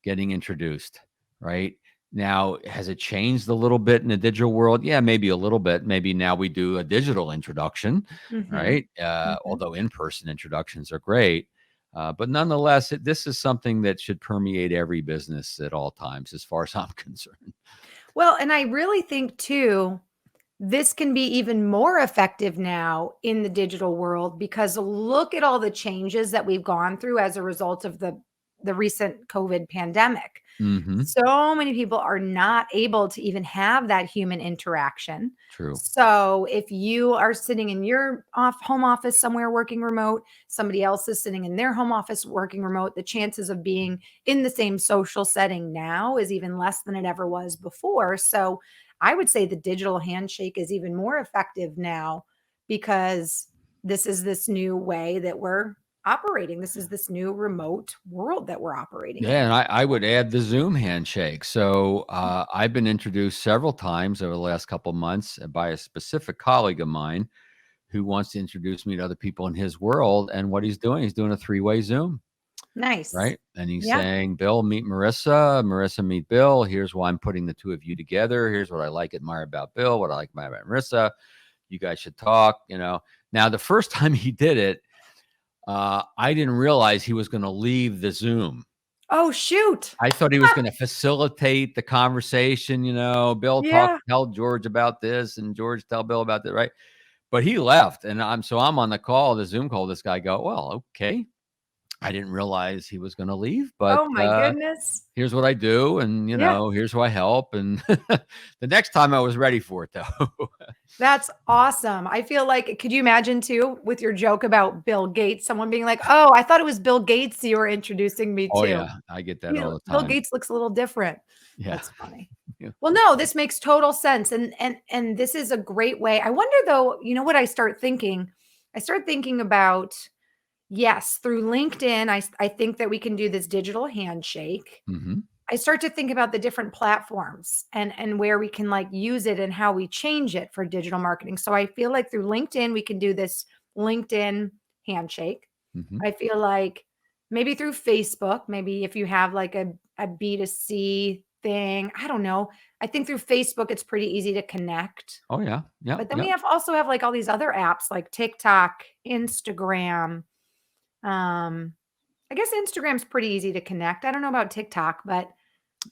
getting introduced, right? Now, has it changed a little bit in the digital world? Yeah, maybe a little bit. Maybe now we do a digital introduction, Mhm. right? Mhm. Although in-person introductions are great. But nonetheless, this is something that should permeate every business at all times, as far as I'm concerned. Well, and I really think too, this can be even more effective now in the digital world because look at all the changes that we've gone through as a result of the recent COVID pandemic. Hmm. So many people are not able to even have that human interaction. True. So if you are sitting in your home office somewhere working remote, somebody else is sitting in their home office working remote, the chances of being in the same social setting now is even less than it ever was before. So I would say the digital handshake is even more effective now because this is this new way that we're operating. This is this new remote world that we're operating Yeah, in. and I would add the Zoom handshake. So I've been introduced several times over the last couple of months by a specific colleague of mine who wants to introduce me to other people in his world. And what he's doing a three-way Zoom, Nice. right? And he's Yeah. saying, Bill, meet Marissa, Marissa, meet Bill. Here's why I'm putting the two of you together. Here's what I like, admire about Bill, what I like, admire about Marissa. You guys should talk. Now, the first time he did it, I didn't realize he was going to leave the Zoom. Oh, shoot. I thought he was going to facilitate the conversation. Bill, Yeah. tell George about this, and George, tell Bill about that, right? But he left, and I'm on the call, the Zoom call. This guy go, well, okay. I didn't realize he was going to leave, but Oh my goodness. here's what I do, and Yeah. here's who I help. And the next time I was ready for it, though. That's awesome. I feel like could you imagine too with your joke about Bill Gates, someone being like, "Oh, I thought it was Bill Gates you were introducing me Oh to." yeah, I get that all the Bill time. Gates looks a little different. Yeah. That's funny. Yeah. Well, no, this makes total sense, and this is a great way. I wonder though, you know what I start thinking? I start thinking about yes, through LinkedIn, I think that we can do this digital handshake. Hmm. I start to think about the different platforms and where we can like use it and how we change it for digital marketing. So I feel like through LinkedIn we can do this LinkedIn handshake. Hmm. I feel like maybe through Facebook, maybe if you have like a B2C thing, I don't know. I think through Facebook it's pretty easy to connect. Oh yeah. Yep. But then we Yep. have also have like all these other apps like TikTok, Instagram. Um I guess Instagram's pretty easy to connect. I don't know about TikTok, but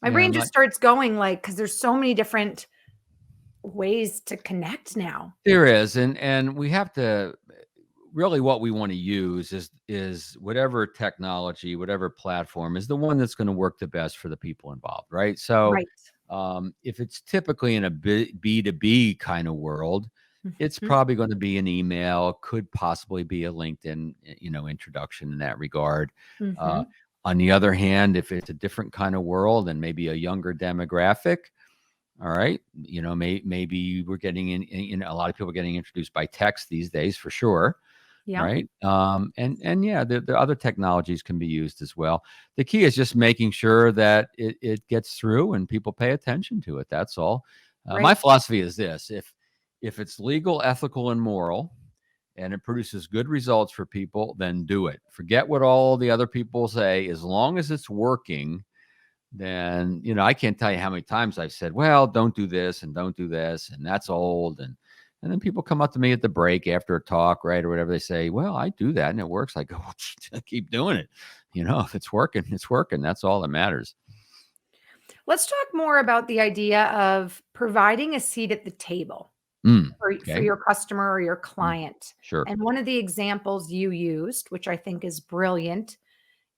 my Yeah. brain just starts going like, because there's so many different ways to connect now. There is, and we have to really what we want to use is whatever technology, whatever platform is the one that's going to work the best for the people involved, right? So Right. if it's typically in a B2B kind of world, it's Mhm. probably going to be an email, could possibly be a LinkedIn, introduction in that regard. Uh, Mhm. on the other hand, if it's a different kind of world and maybe a younger demographic, all right, maybe we're getting a lot of people are getting introduced by text these days for sure, Yeah. right? And yeah, the other technologies can be used as well. The key is just making sure that it gets through and people pay attention to it. That's all. My Right. philosophy is this: if it's legal, ethical, and moral, and it produces good results for people, then do it. Forget what all the other people say. As long as it's working, then I can't tell you how many times I've said, well, don't do this and don't do this, and that's old. And then people come up to me at the break after a talk, right, or whatever. They say, well, I do that and it works. I go, keep doing it. If it's working, it's working. That's all that matters. Let's talk more about the idea of providing a seat at the table. for Okay. your customer or your Mm, client. sure. And one of the examples you used, which I think is brilliant,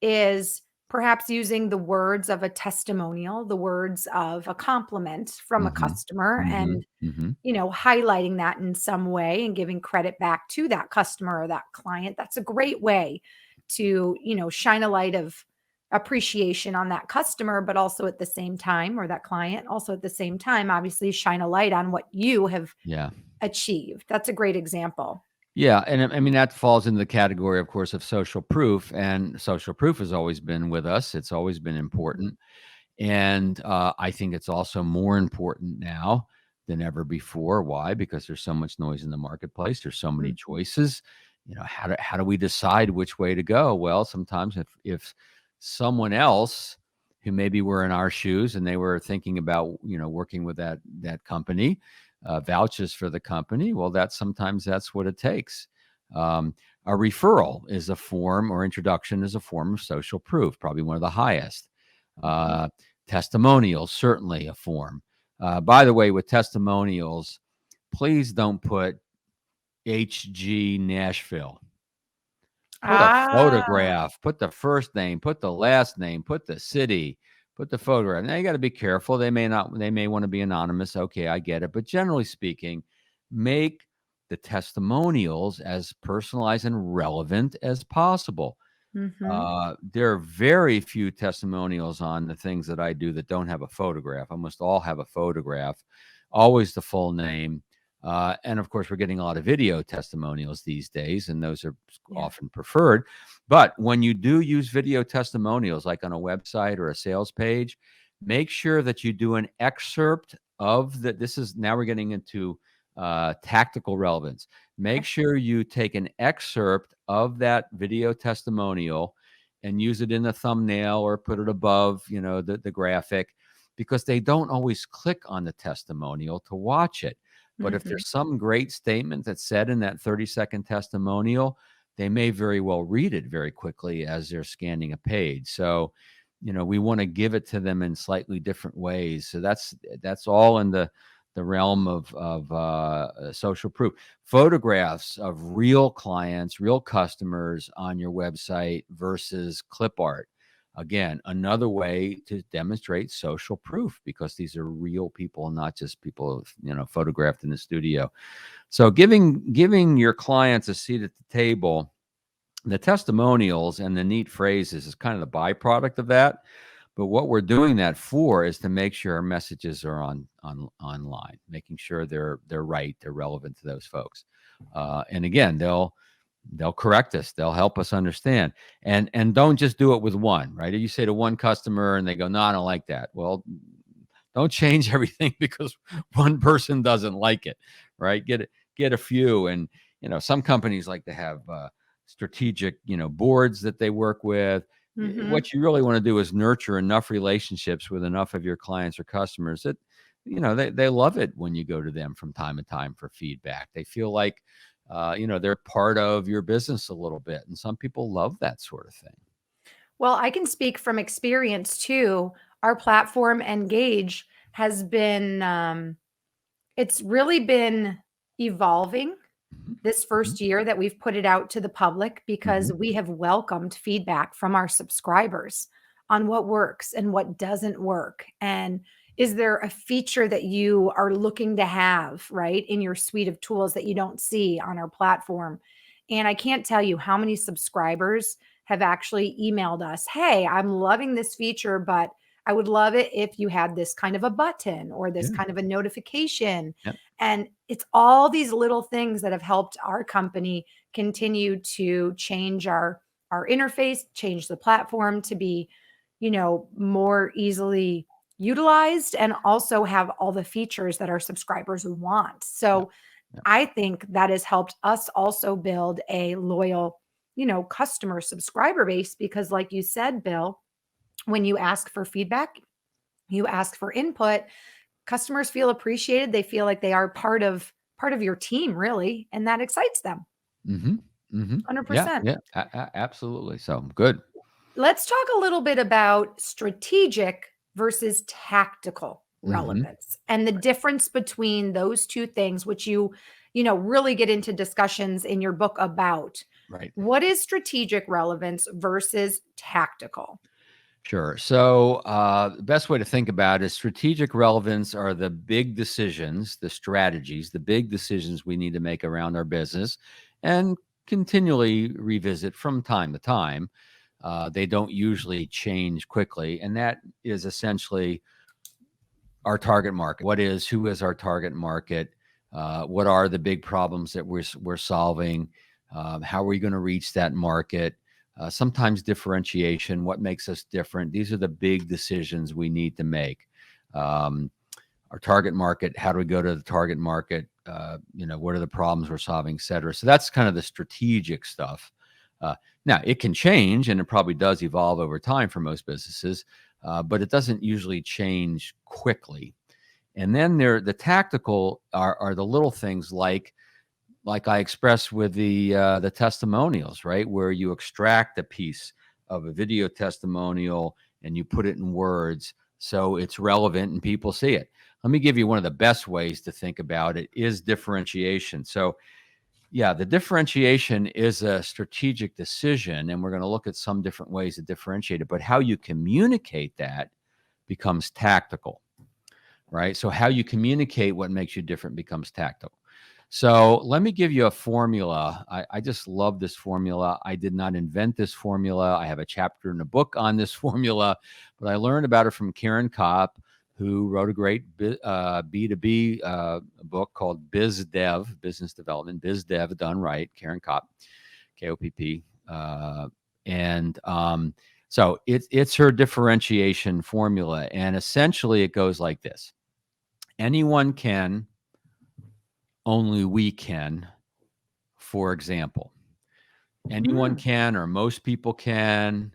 is perhaps using the words of a testimonial, the words of a compliment from a Mhm. customer, Mhm. and Mhm. highlighting that in some way and giving credit back to that customer or that client. That's a great way to, shine a light of appreciation on that customer, but also at the same time, or that client, also at the same time, obviously shine a light on what you have Yeah. achieved. That's a great example. Yeah, and I mean, that falls into the category, of course, of social proof, and social proof has always been with us. It's always been Mhm. important. And I think it's also more important now than ever before. Why? Because there's so much noise in the marketplace. There's so many Mhm. choices. How do we decide which way to go? Well, sometimes if someone else who maybe were in our shoes and they were thinking about working with that company vouches for the company, well, that's what it takes. Um, a referral is a form, or introduction is a form of social proof, probably one of the highest. Mhm. Uh, Testimonials, certainly a form. By the way, with testimonials, please don't put HG Nashville. Put a Ah. photograph, put the first name, put the last name, put the city, put the photograph. Now you got to be careful. They may want to be anonymous. Okay, I get it. But generally speaking, make the testimonials as personalized and relevant as possible. Mhm. There are very few testimonials on the things that I do that don't have a photograph. Almost all have a photograph, always the full name. And of course, we're getting a lot of video testimonials these days, and those are Yeah. often preferred. But when you do use video testimonials, like on a website or a sales page, make sure that you do an excerpt of the. This is now we're getting into tactical relevance. Make Okay. sure you take an excerpt of that video testimonial and use it in the thumbnail or put it above, the graphic, because they don't always click on the testimonial to watch it. But if Mhm. there's some great statement that's said in that 30-second testimonial, they may very well read it very quickly as they're scanning a page. So, we want to give it to them in slightly different ways. So that's all in the realm of social proof. Photographs of real clients, real customers on your website versus clip art. Again, another way to demonstrate social proof, because these are real people, not just people photographed in the studio. So giving your clients a seat at the table, the testimonials and the neat phrases is kind of the byproduct of that. But what we're doing that for is to make sure our messages are online, making sure they're right, they're relevant to those folks. And again, they'll correct us, they'll help us understand, and don't just do it with one. Right? If you say to one customer and they go, "No, I don't like that," well, don't change everything because one person doesn't like it. Right? Get a few, and some companies like to have strategic boards that they work with. Mhm. What you really want to do is nurture enough relationships with enough of your clients or customers that they love it when you go to them from time to time for feedback. They feel like they're part of your business a little bit, and some people love that sort of thing. Well, I can speak from experience too. Our platform Engage has been it's really been evolving this Hmm. first year that we've put it out to the public, Hmm. because we have welcomed feedback from our subscribers on what works and what doesn't work. And is there a feature that you are looking to have, right, in your suite of tools that you don't see on our platform? And I can't tell you how many subscribers have actually emailed us, "Hey, I'm loving this feature, but I would love it if you had this kind of a button or this Yeah. kind of a notification." Yep. And it's all these little things that have helped our company continue to change our interface, change the platform to be, more easily utilized, and also have all the features that our subscribers want. Yep. So Yep. I think that has helped us also build a loyal, customer subscriber base, because like you said, Bill, when you ask for feedback, you ask for input, customers feel appreciated, they feel like they are part of your team, really, and that excites them. Hmm. Hmm. Yeah. 100%. Yeah. Absolutely. So good. Let's talk a little bit about strategic versus tactical. Hmm. relevance, and the difference between those two things, which you really get into discussions in your book about. Right. What is strategic relevance versus tactical? Sure. So, the best way to think about it is strategic relevance are the big decisions, the strategies, the big decisions we need to make around our business and continually revisit from time to time. They don't usually change quickly. And that is essentially our target market. Who is our target market? What are the big problems that we're solving? How are we going to reach that market? Sometimes differentiation, what makes us different? These are the big decisions we need to make. Um, our target market, how do we go to the target market? What are the problems we're solving, et cetera. So that's kind of the strategic stuff. Now, it can change, and it probably does evolve over time for most businesses, but it doesn't usually change quickly. And then the tactical are the little things like I expressed with the testimonials, right? Where you extract a piece of a video testimonial and you put it in words so it's relevant and people see it. Let me give you one of the best ways to think about it is differentiation. So, yeah, the differentiation is a strategic decision, and we're going to look at some different ways to differentiate it, but how you communicate that becomes tactical, right? So how you communicate what makes you different becomes tactical. So let me give you a formula. I just love this formula. I did not invent this formula. I have a chapter in the book on this formula, but I learned about it from Karen Kopp, who wrote a great B2B book called Biz Dev, Business Development, Biz Dev Done Right, Karen Kopp, Kopp. So it's her differentiation formula. And essentially it goes like this. Anyone can, only we can, for example. Anyone can, or most people can,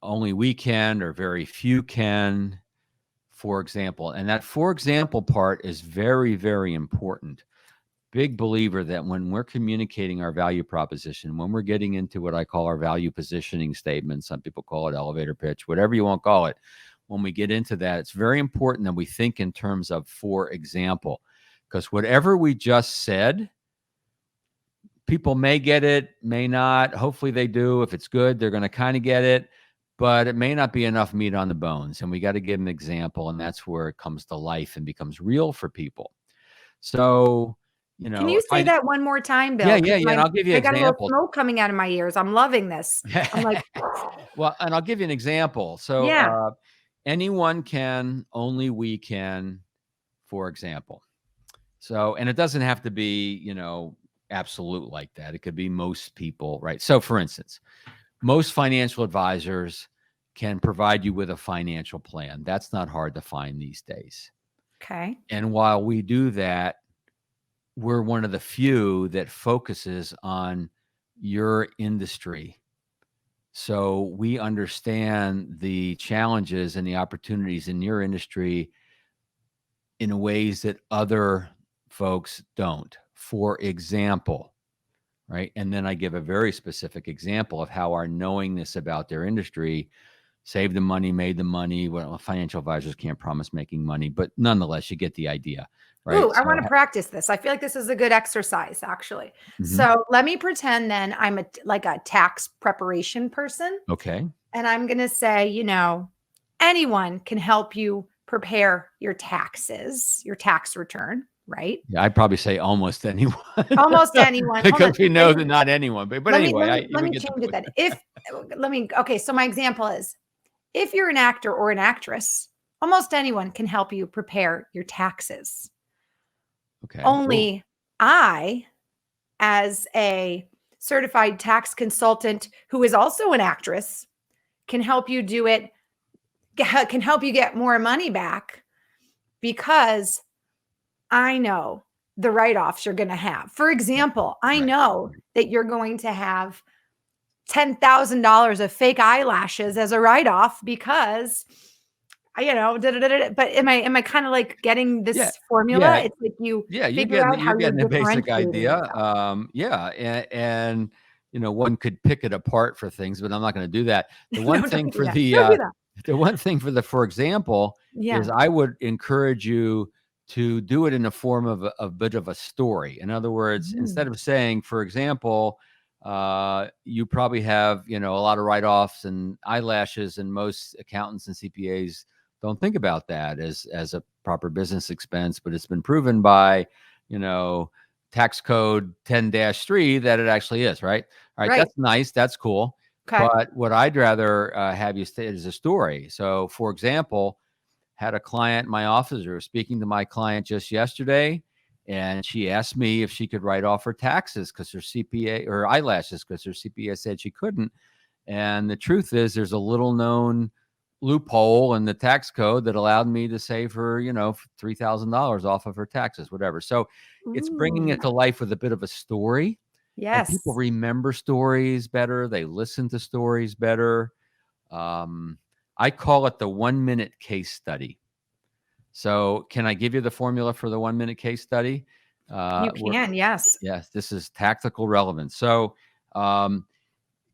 only we can, or very few can, for example. And that for example part is very, very important. Big believer that when we're communicating our value proposition, when we're getting into what I call our value positioning statement, some people call it elevator pitch, whatever you want to call it, when we get into that, it's very important that we think in terms of for example, because whatever we just said, people may get it, may not. Hopefully they do. If it's good, they're going to kind of get it, but it may not be enough meat on the bones. And we got to give an example, and that's where it comes to life and becomes real for people. So, Can you if say I that one more time, yeah, Bill? yeah, Because yeah, and I'll give you I got a little examples. smoke coming out of my ears. I'm loving this. I'm like, Well, and I'll give you an example. So, yeah. anyone can, only we can, for example. So, and it doesn't have to be, absolute like that. It could be most people, right? So, for instance, most financial advisors can provide you with a financial plan. That's not hard to find these days. Okay. And while we do that, we're one of the few that focuses on your industry. So we understand the challenges and the opportunities in your industry in ways that other folks don't. For example, right? And then I give a very specific example of how our knowingness about their industry saved the money, made the money. Well, financial advisors can't promise making money, but nonetheless, you get the idea, right? Ooh, I want to practice this. I feel like this is a good exercise, actually. So let me pretend then I'm like a tax preparation person. Okay. And I'm going to say, anyone can help you prepare your taxes, your tax return, right? Yeah, I'd probably say almost anyone. Almost anyone. Hold on. Because we know that not anyone, but Let me anyway, let we me get the change it point. then. Okay, so my example is if you're an actor or an actress, almost anyone can help you prepare your taxes. Okay. Only I, as a certified tax consultant who is also an actress, can help you do it, can help you get more money back because I know the write-offs you're going to have. For example, I know that you're going to have $10,000 of fake eyelashes as a write-off because but am I kind of like getting Yeah. this formula? Yeah. It's like you Yeah, figure out how you're you're getting the basic differentiating idea. yourself. Yeah, and one could pick it apart for things, but I'm not going to do that. The No, one thing don't do for that. Don't do that. The one thing for example, is Yeah. I would encourage you to do it in the form of a bit of a story. In other words, instead Mm. of saying, for example, you probably have, a lot of write-offs and eyelashes, and most accountants and CPAs don't think about that as a proper business expense, but it's been proven by, you know, tax code 10-3 that it actually is, right? All right, Right. that's nice, that's cool. Okay. But what I'd rather have you state is a story. So, for example, had a client in my office, or was speaking to my client just yesterday, and she asked me if she could write off her taxes because her CPA, or eyelashes because her CPA said she couldn't. And the truth is, there's a little known loophole in the tax code that allowed me to save her, $3,000 off of her taxes, whatever. So it's bringing it Ooh. to life with a bit of a story, and people Yes. remember stories better. They listen to stories better. Um, I call it the 1 minute case study. So, can I give you the formula for the 1 minute case study? You We're, can. Yes. yes, this is tactical relevance. So, um,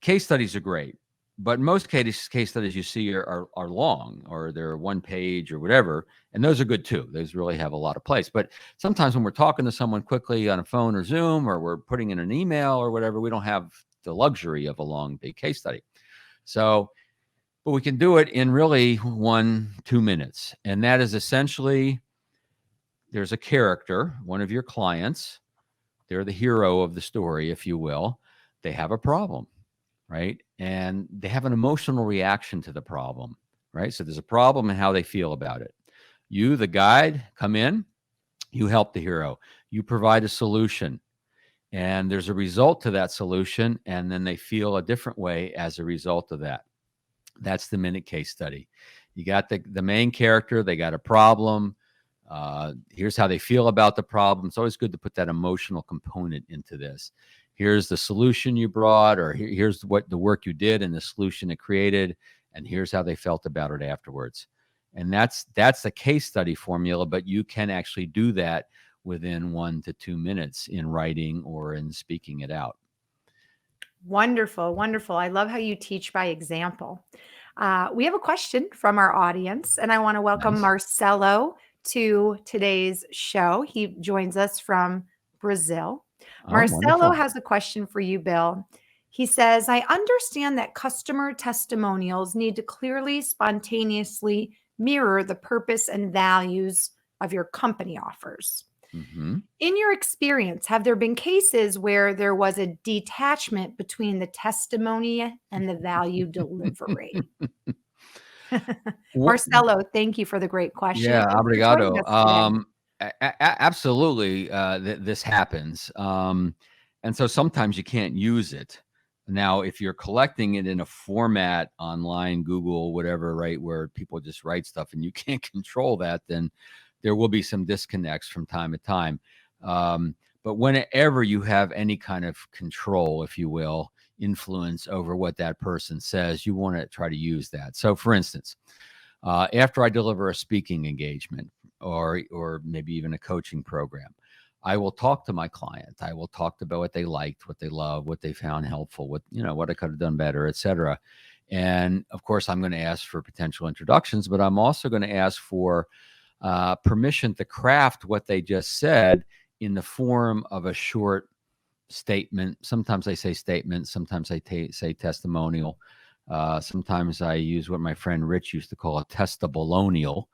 case studies are great, but most case studies you see are long, or they're 1 page or whatever, and those are good too. Those really have a lot of place. But sometimes when we're talking to someone quickly on a phone or Zoom, or we're putting in an email or whatever, we don't have the luxury of a long big case study. So, but we can do it in really 1-2 minutes, and that is essentially, there's a character, one of your clients. They're the hero of the story, if you will. They have a problem, right? And they have an emotional reaction to the problem, right? So there's a problem and how they feel about it. You, the guide, come in, you help the hero, you provide a solution, and there's a result to that solution, and then they feel a different way as a result of that. That's the minute case study. You got the main character, they got a problem. Here's how they feel about the problem. It's always good to put that emotional component into this. Here's the solution you brought, or here's what the work you did and the solution it created, and here's how they felt about it afterwards. And that's the case study formula, but you can actually do that within 1 to 2 minutes in writing or in speaking it out. Wonderful. Wonderful. I love how you teach by example. We have a question from our audience, and I want to welcome Nice. Marcelo to today's show. He joins us from Brazil. Oh, Marcelo wonderful. has a question for you, Bill. He says, I understand that customer testimonials need to clearly, spontaneously mirror the purpose and values of your company offers. Hmm. In your experience, have there been cases where there was a detachment between the testimony and the value delivery? Marcelo, thank you for the great question Yeah, and for joining obrigado. us today. Absolutely, this happens, and so sometimes you can't use it. Now, if you're collecting it in a format online, Google, whatever, right, where people just write stuff and you can't control that, then there will be some disconnects from time to time. But whenever you have any kind of control, if you will, influence over what that person says, you want to try to use that. So, for instance, after I deliver a speaking engagement, or maybe even a coaching program, I will talk to my client. I will talk about what they liked, what they loved, what they found helpful, what I could have done better, etc. And of course, I'm going to ask for potential introductions, but I'm also going to ask for permission to craft what they just said in the form of a short statement. Sometimes I say statement, sometimes I say testimonial. Sometimes I use what my friend Rich used to call a testimonial.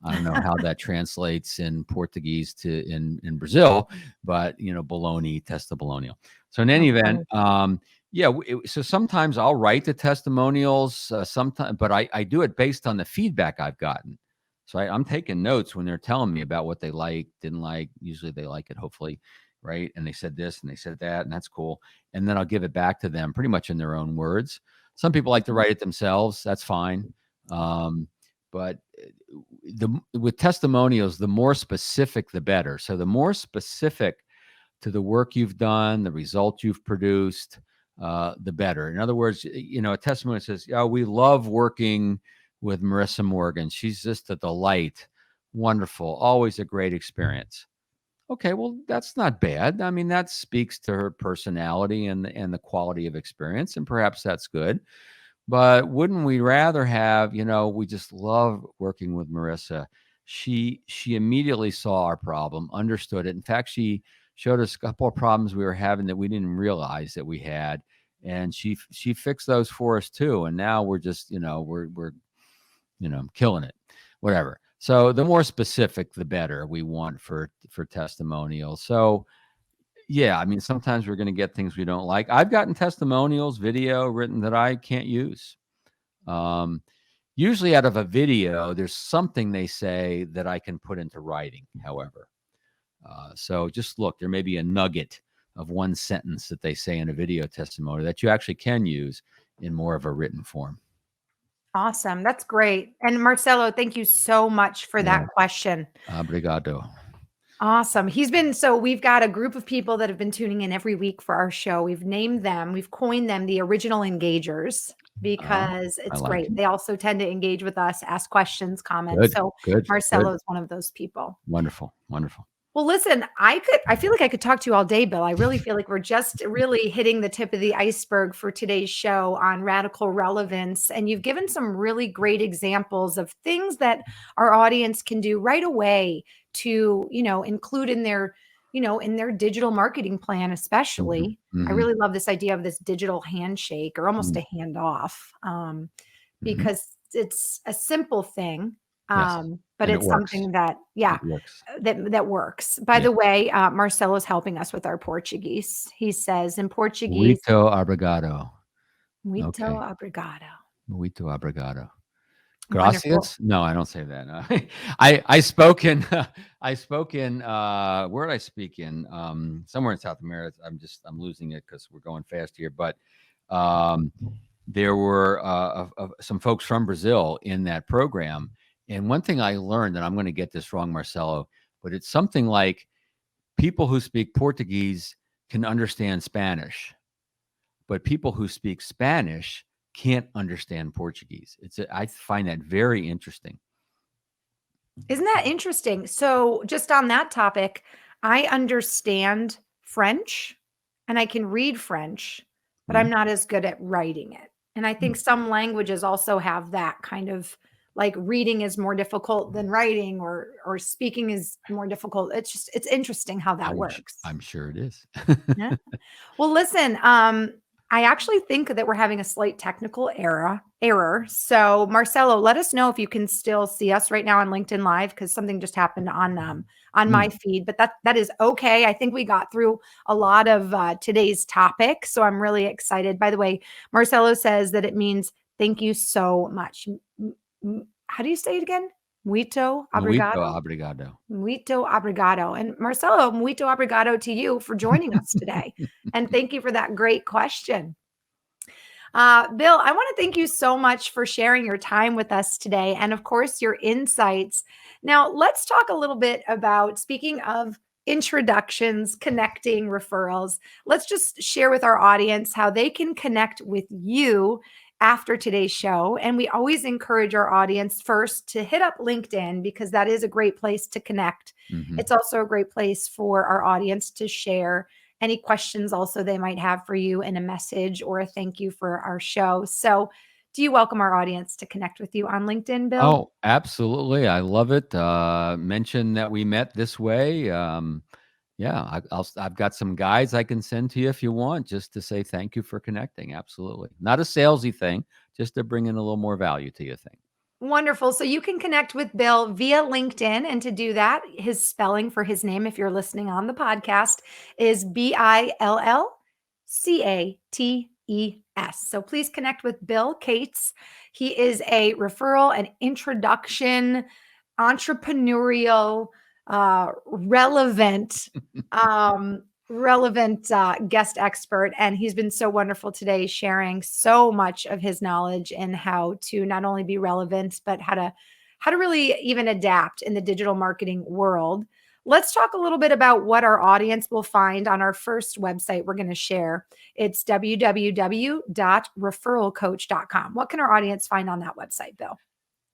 I don't know how that translates in Portuguese to in Brazil, but baloney, testimonial. So in any That's event, funny. yeah. So sometimes I'll write the testimonials, sometimes, but I do it based on the feedback I've gotten. So I'm taking notes when they're telling me about what they like, didn't like. Usually they like it, hopefully, right? And they said this and they said that, and that's cool. And then I'll give it back to them pretty much in their own words. Some people like to Mhm. write it themselves. That's fine. But with testimonials, the more specific, the better. So the more specific to the work you've done, the result you've produced, the better. In other words, a testimony says, "Oh, we love working with Marissa Morgan. She's just a delight, wonderful, always a great experience." Okay, well, that's not bad. I mean, that speaks to her personality and the quality of experience, and perhaps that's good. But wouldn't we rather have, we just love working with Marissa. She immediately saw our problem, understood it. In fact, she showed us a couple of problems we were having that we didn't realize that we had, and she fixed those for us too. And now we're just, we're killing it, whatever. So the more specific, the better we want for testimonials. So yeah, I mean, sometimes we're going to get things we don't like. I've gotten testimonials, video written that I can't use. Um, Usually out of a video, there's something they say that I can put into writing, however. So just look, there may be a nugget of one sentence that they say in a video testimony that you actually can use in more of a written form. Awesome. That's great. And Marcelo, thank you so much for Yeah. that question. Obrigado. Awesome. We've got a group of people that have been tuning in every week for our show. We've named them, we've coined them the original engagers because I it's like great. it. They also tend to engage with us, ask questions, comment. So Good. Marcelo is one of those people. Wonderful. Well, listen, I feel like I could talk to you all day, Bill. I really feel like we're just really hitting the tip of the iceberg for today's show on radical relevance. And you've given some really great examples of things that our audience can do right away to, include in their, in their digital marketing plan, especially. I Mm-hmm. really love this idea of this digital handshake or almost a handoff, because it's a simple thing. Yes. But And it it's works. something that, yeah, It works. that works. By Yeah. the way, Marcelo is helping us with our Portuguese. He says in Portuguese, Muito obrigado. "Muito Okay. obrigado." Muito obrigado. Wonderful. Gracias? No, I don't say that. No. I spoke in where did I speak in? Somewhere in South America. I'm losing it because we're going fast here. But there were some folks from Brazil in that program. And one thing I learned, and I'm going to get this wrong, Marcelo, but it's something like people who speak Portuguese can understand Spanish, but people who speak Spanish can't understand Portuguese. I find that very interesting. Isn't that interesting? So, just on that topic, I understand French and I can read French, but I'm Mm, not as good at writing it. And I think mm. some languages also have that kind of like reading is more difficult than writing or speaking is more difficult. It's interesting how that works. I'm sure it is. Yeah. Well, listen, I actually think that we're having a slight technical error. So, Marcelo, let us know if you can still see us right now on LinkedIn Live because something just happened on my Mm. feed. But that is okay. I think we got through a lot of today's topic, so I'm really excited. By the way, Marcelo says that it means thank you so much. How do you say it again? Muito Muito obrigado. obrigado. Muito obrigado. And Marcelo, muito obrigado to you for joining us today. And thank you for that great question. Bill, I want to thank you so much for sharing your time with us today and, of course, your insights. Now, let's talk a little bit about speaking of introductions, connecting, referrals. Let's just share with our audience how they can connect with you after today's show. And we always encourage our audience first to hit up LinkedIn because that is a great place to connect. Mm-hmm. It's also a great place for our audience to share any questions also they might have for you in a message or a thank you for our show. So, do you welcome our audience to connect with you on LinkedIn, Bill? Oh, absolutely. I love it. Mention that we met this way. Yeah, I've got some guides I can send to you if you want, just to say thank you for connecting. Absolutely. Not a salesy thing, just to bring in a little more value to your thing. Wonderful. So you can connect with Bill via LinkedIn. And to do that, his spelling for his name, if you're listening on the podcast, is BILLCATES. So please connect with Bill Cates. He is a referral and introduction, entrepreneurial, relevant, guest expert, and he's been so wonderful today sharing so much of his knowledge and how to not only be relevant but how to really even adapt in the digital marketing world. Let's talk a little bit about what our audience will find on our first website we're going to share. It's www.referralcoach.com. What can our audience find on that website, Bill?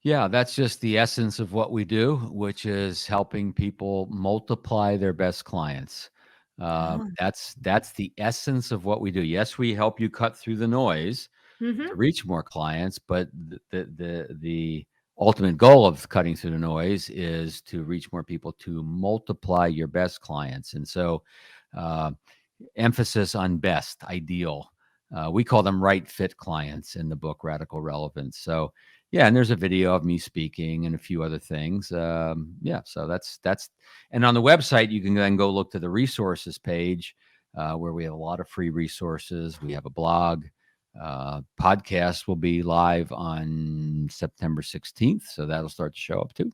Yeah, that's just the essence of what we do, which is helping people multiply their best clients. Ah, That's the essence of what we do. Yes, we help you cut through the noise, Hmm. to reach more clients, but the ultimate goal of cutting through the noise is to reach more people, to multiply your best clients. And so, uh, emphasis on best, ideal. We call them right fit clients in the book Radical Relevance. So yeah, and there's a video of me speaking and a few other things. Yeah, so that's and on the website you can then go look to the resources page, where we have a lot of free resources. We have a blog. Podcast will be live on September 16th, so that'll start to show up too.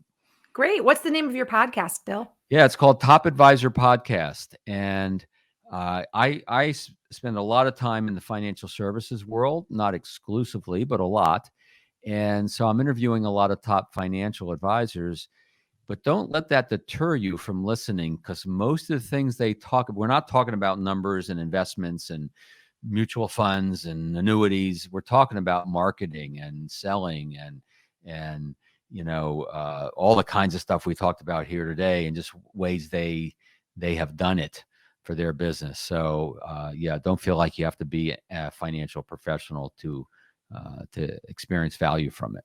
Great. What's the name of your podcast, Bill? Yeah, it's called Top Advisor Podcast, and I spend a lot of time in the financial services world, not exclusively, but a lot. And so I'm interviewing a lot of top financial advisors, but don't let that deter you from listening, because most of the things they talk about, we're not talking about numbers and investments and mutual funds and annuities. We're talking about marketing and selling and all the kinds of stuff we talked about here today, and just ways they have done it for their business. So yeah, don't feel like you have to be a financial professional to experience value from it.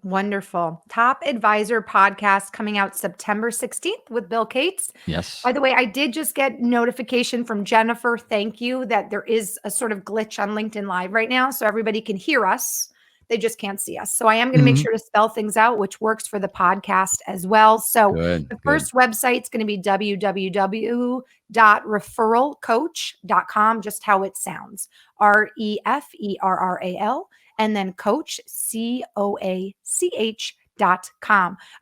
Wonderful. Top Advisor podcast coming out September 16th with Bill Cates. Yes. By the way, I did just get notification from Jennifer. Thank you, that there is a sort of glitch on LinkedIn Live right now. So everybody can hear us. They just can't see us. So I am going to make Mhm. sure to spell things out, which works for the podcast as well. So Good, the good. first website is going to be www.referralcoach.com, just how it sounds. REFERRAL, and then coach, COACH.com.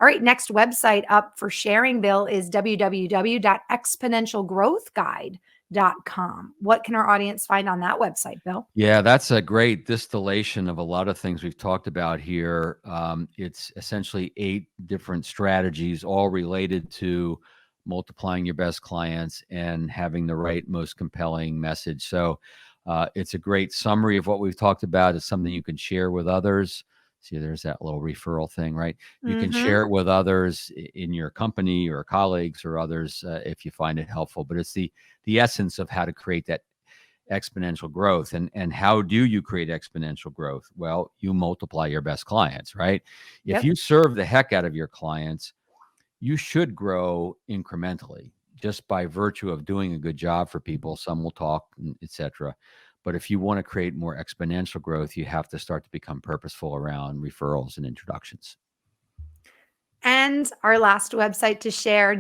All right, next website up for sharing, Bill, is www.exponentialgrowthguide.com. What can our audience find on that website, Bill? Yeah, that's a great distillation of a lot of things we've talked about here. It's essentially 8 different strategies, all related to multiplying your best clients and having the right, most compelling message. So it's a great summary of what we've talked about. It's something you can share with others. See, there's that little referral thing, right? You can share it with others in your company or colleagues or others, if you find it helpful. But it's the essence of how to create that exponential growth. And how do you create exponential growth? Well, you multiply your best clients, right? If Yep. you serve the heck out of your clients, you should grow incrementally just by virtue of doing a good job for people. Some will talk, etc. But if you want to create more exponential growth, you have to start to become purposeful around referrals and introductions. And our last website to share,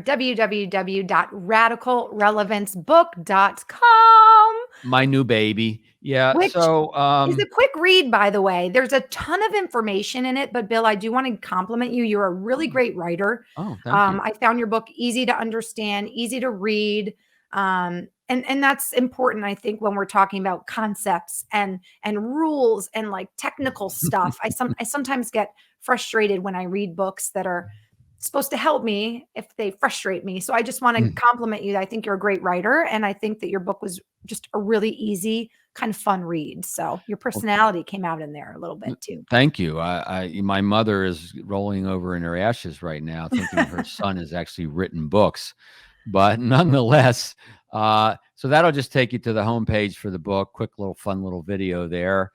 www.radicalrelevancebook.com, My new baby. Yeah. which So is a quick read, by the way. There's a ton of information in it, but Bill, I do want to compliment you. You're a really great writer. oh, thank you. I found your book easy to understand, easy to read. And that's important, I think, when we're talking about concepts and rules and like technical stuff. I sometimes get frustrated when I read books that are supposed to help me if they frustrate me. So I just want to compliment you. I think you're a great writer, and I think that your book was just a really easy, kind of fun read. So your Well, personality came out in there a little bit too. thank you. My mother is rolling over in her ashes right now, thinking her son has actually written books, but nonetheless, so that'll just take you to the homepage for the book. Quick little fun little video there,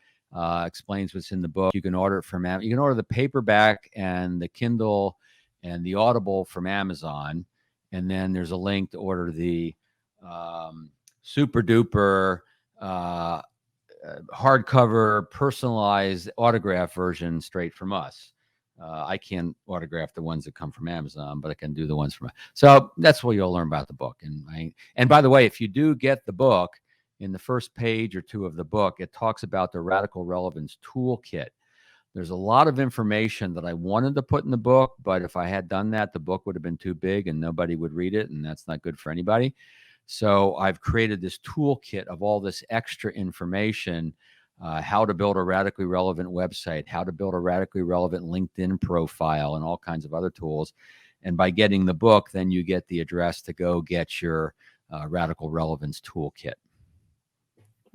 explains what's in the book. You can order it from Amazon. You can order the paperback and the Kindle and the Audible from Amazon, and then there's a link to order the super duper. Hardcover, personalized autograph version straight from us. I can't autograph the ones that come from Amazon, but I can do the ones from. So that's where you'll learn about the book. And by the way, if you do get the book, in the first page or two of the book, it talks about the Radical Relevance Toolkit. There's a lot of information that I wanted to put in the book, but if I had done that, the book would have been too big and nobody would read it, and that's not good for anybody. So I've created this toolkit of all this extra information, how to build a radically relevant website, how to build a radically relevant LinkedIn profile, and all kinds of other tools. And by getting the book, then you get the address to go get your Radical Relevance Toolkit.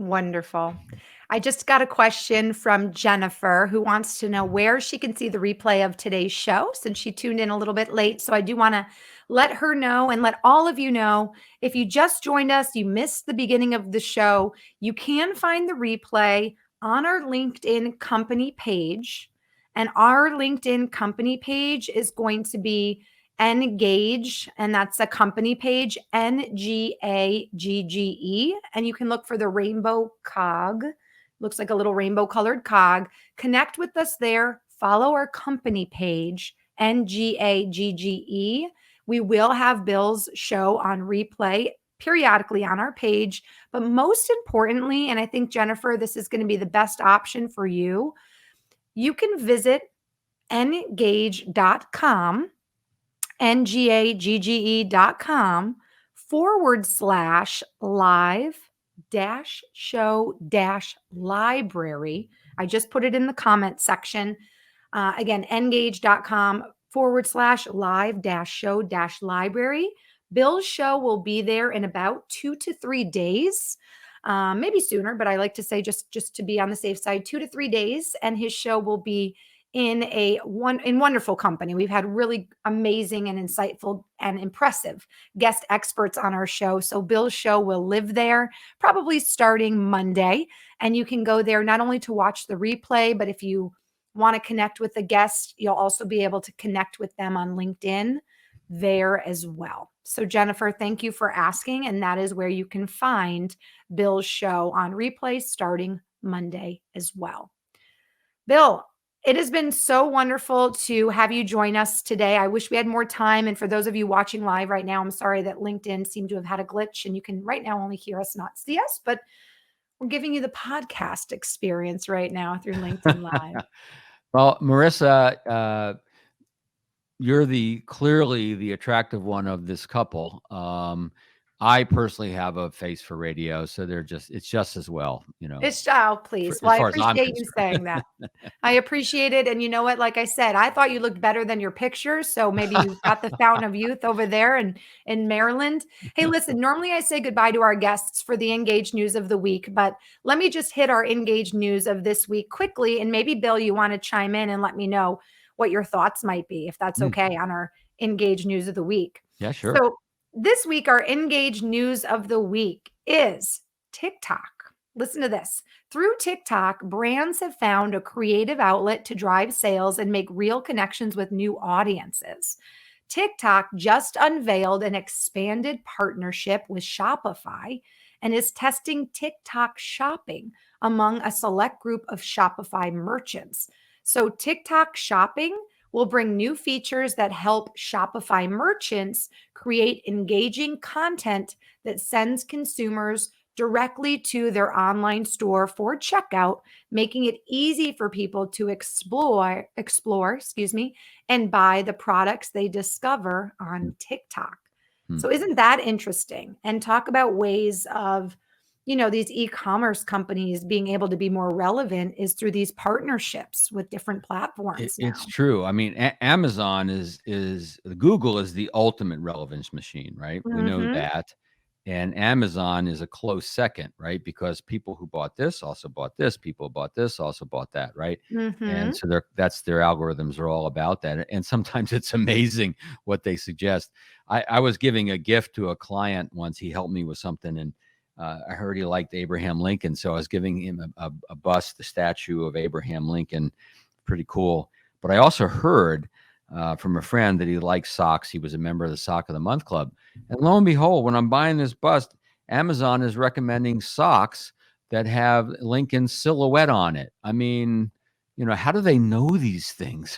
Wonderful. I just got a question from Jennifer, who wants to know where she can see the replay of today's show, since she tuned in a little bit late. So I do want to let her know, and let all of you know, if you just joined us, you missed the beginning of the show, you can find the replay on our LinkedIn company page. And our LinkedIn company page is going to be Engage, and that's a company page, Ngagge. And you can look for the rainbow cog. Looks like a little rainbow colored cog. Connect with us there. Follow our company page, Ngagge. We will have Bill's show on replay periodically on our page. But most importantly, and I think, Jennifer, this is going to be the best option for you, you can visit engage.com, Ngagge.com/live show library. I just put it in the comment section. Again, engage.com/live show library. Bill's show will be there in about 2 to 3 days, maybe sooner, but I like to say just to be on the safe side, 2 to 3 days, and his show will be in wonderful company. We've had really amazing and insightful and impressive guest experts on our show. So Bill's show will live there probably starting Monday, and you can go there not only to watch the replay, but if you want to connect with the guest, you'll also be able to connect with them on LinkedIn there as well. So Jennifer, thank you for asking. And that is where you can find Bill's show on replay starting Monday as well. Bill, it has been so wonderful to have you join us today. I wish we had more time. And for those of you watching live right now, I'm sorry that LinkedIn seemed to have had a glitch and you can right now only hear us, not see us, but we're giving you the podcast experience right now through LinkedIn Live. Well, Marissa, you're clearly the attractive one of this couple. I personally have a face for radio, so it's just as well, Please. as Well, I far as I'm appreciate you concerned. saying that. I appreciate it. And you know what? Like I said, I thought you looked better than your pictures. So maybe you've got the Fountain of Youth over there in Maryland. Hey, listen, normally I say goodbye to our guests for the Engage News of the week, but let me just hit our Engage News of this week quickly. And maybe, Bill, you want to chime in and let me know what your thoughts might be, if that's okay, on our Engage News of the week. Yeah, sure. So this week, our Engage News of the week is TikTok. Listen to this. Through TikTok, brands have found a creative outlet to drive sales and make real connections with new audiences. TikTok just unveiled an expanded partnership with Shopify and is testing TikTok shopping among a select group of Shopify merchants. So TikTok shopping will bring new features that help Shopify merchants create engaging content that sends consumers directly to their online store for checkout, making it easy for people to explore, and buy the products they discover on TikTok. So isn't that interesting? And talk about ways of, these e-commerce companies being able to be more relevant is through these partnerships with different platforms now. It's true. I mean, Amazon Google is the ultimate relevance machine, right? We know that. And Amazon is a close second, right? Because people who bought this also bought this, people who bought this also bought that, right? And so that's their algorithms are all about that. And sometimes it's amazing what they suggest. I was giving a gift to a client once. He helped me with something, and I heard he liked Abraham Lincoln, so I was giving him a bust, the statue of Abraham Lincoln. Pretty cool. But I also heard from a friend that he likes socks. He was a member of the Sock of the Month Club. And lo and behold, when I'm buying this bust, Amazon is recommending socks that have Lincoln's silhouette on it. I mean, how do they know these things?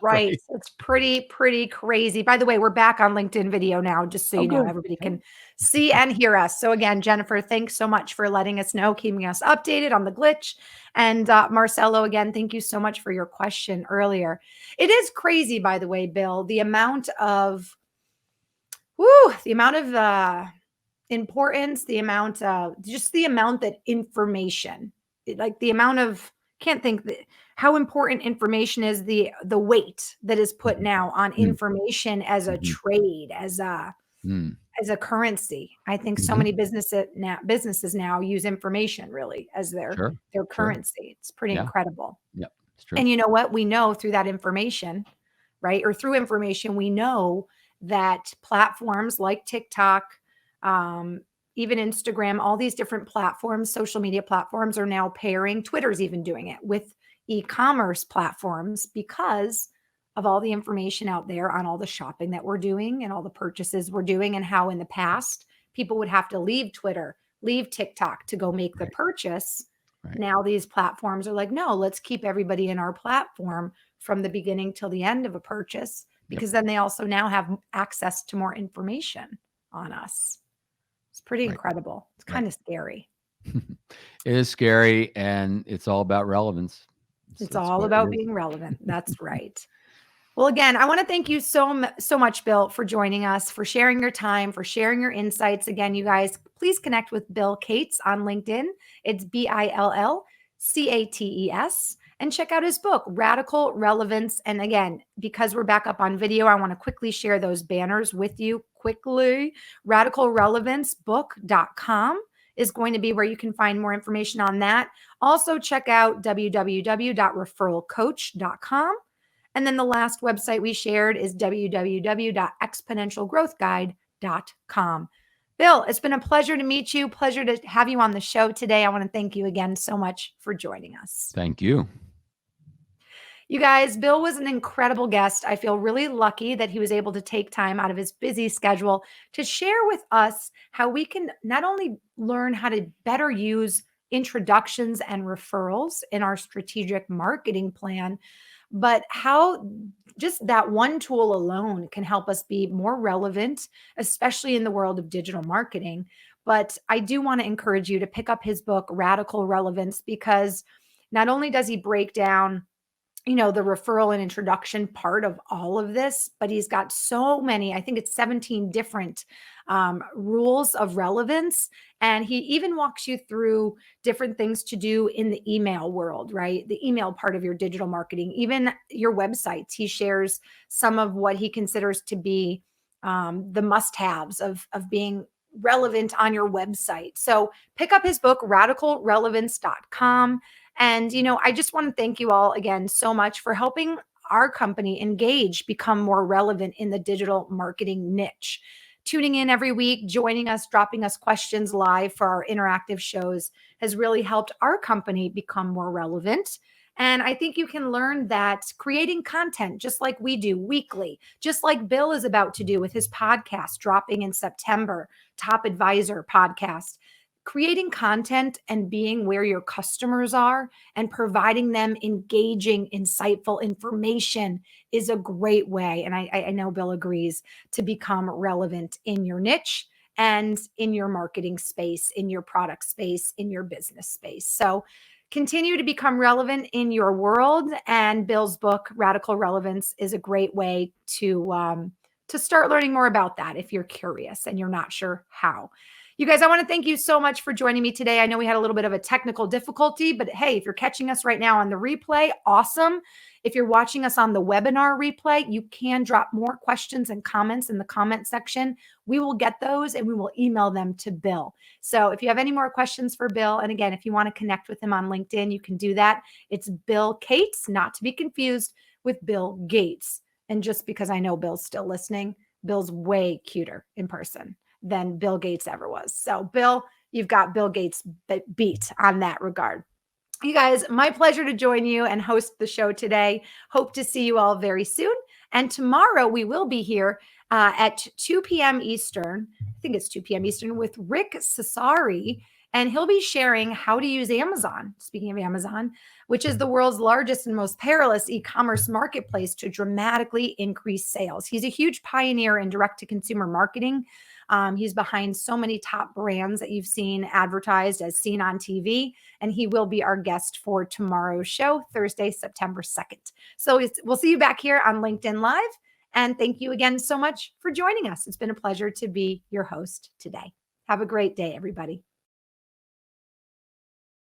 Right. It's pretty crazy. By the way, we're back on LinkedIn video now, just so you know, everybody can see and hear us. So again, Jennifer, thanks so much for letting us know, keeping us updated on the glitch. And Marcelo, again, thank you so much for your question earlier. It is crazy, by the way, Bill, the amount of importance, the amount that information, like the amount of, can't think that how important information is, the weight that is put now on information as a trade, as a currency. I think so many businesses now use information really as their currency. It's pretty incredible. Yeah, it's true. And you know what? We know through that information, right? Or through information, we know that platforms like TikTok, even Instagram, all these different platforms, social media platforms are now pairing. Twitter's even doing it with e-commerce platforms because of all the information out there on all the shopping that we're doing and all the purchases we're doing, and how in the past people would have to leave Twitter, leave TikTok to go make the Right. purchase. Right. Now these platforms are like, no, let's keep everybody in our platform from the beginning till the end of a purchase, Yep. because then they also now have access to more information on us. It's pretty Right. incredible. It's Right. kind of scary. It is scary, and it's all about relevance. It's That's all what it about is. being relevant. That's right. Well, again, I want to thank you so much, Bill, for joining us, for sharing your time, for sharing your insights. Again, you guys, please connect with Bill Cates on LinkedIn. It's BILLCATES. And check out his book, Radical Relevance. And again, because we're back up on video, I want to quickly share those banners with you quickly. RadicalRelevanceBook.com is going to be where you can find more information on that. Also, check out www.referralcoach.com. And then the last website we shared is www.exponentialgrowthguide.com. Bill, it's been a pleasure to meet you. Pleasure to have you on the show today. I want to thank you again so much for joining us. Thank you. You guys, Bill was an incredible guest. I feel really lucky that he was able to take time out of his busy schedule to share with us how we can not only learn how to better use introductions and referrals in our strategic marketing plan, but how just that one tool alone can help us be more relevant, especially in the world of digital marketing. But I do want to encourage you to pick up his book, Radical Relevance, because not only does he break down the referral and introduction part of all of this, but he's got so many, I think it's 17 different rules of relevance. And he even walks you through different things to do in the email world, right? The email part of your digital marketing, even your websites. He shares some of what he considers to be the must-haves of being relevant on your website. So pick up his book, radicalrelevance.com. And, I just want to thank you all again so much for helping our company Engage become more relevant in the digital marketing niche. Tuning in every week, joining us, dropping us questions live for our interactive shows has really helped our company become more relevant. And I think you can learn that creating content, just like we do weekly, just like Bill is about to do with his podcast dropping in September, Top Advisor podcast, creating content and being where your customers are and providing them engaging, insightful information is a great way. And I know Bill agrees, to become relevant in your niche and in your marketing space, in your product space, in your business space. So continue to become relevant in your world. And Bill's book, Radical Relevance, is a great way to start learning more about that if you're curious and you're not sure how. You guys, I want to thank you so much for joining me today. I know we had a little bit of a technical difficulty, but hey, if you're catching us right now on the replay, awesome. If you're watching us on the webinar replay, you can drop more questions and comments in the comment section. We will get those and we will email them to Bill. So if you have any more questions for Bill, and again, if you want to connect with him on LinkedIn, you can do that. It's Bill Cates, not to be confused with Bill Gates. And just because I know Bill's still listening, Bill's way cuter in person than Bill Gates ever was. So, Bill, you've got Bill Gates beat on that regard. You guys, my pleasure to join you and host the show today. Hope to see you all very soon. And tomorrow we will be here at 2 p.m. Eastern. I think it's 2 p.m. Eastern with Rick Cesari. And he'll be sharing how to use Amazon, speaking of Amazon, which is the world's largest and most perilous e-commerce marketplace, to dramatically increase sales. He's a huge pioneer in direct-to-consumer marketing. He's behind so many top brands that you've seen advertised as seen on TV, and he will be our guest for tomorrow's show, Thursday, September 2nd. So we'll see you back here on LinkedIn Live. And thank you again so much for joining us. It's been a pleasure to be your host today. Have a great day, everybody.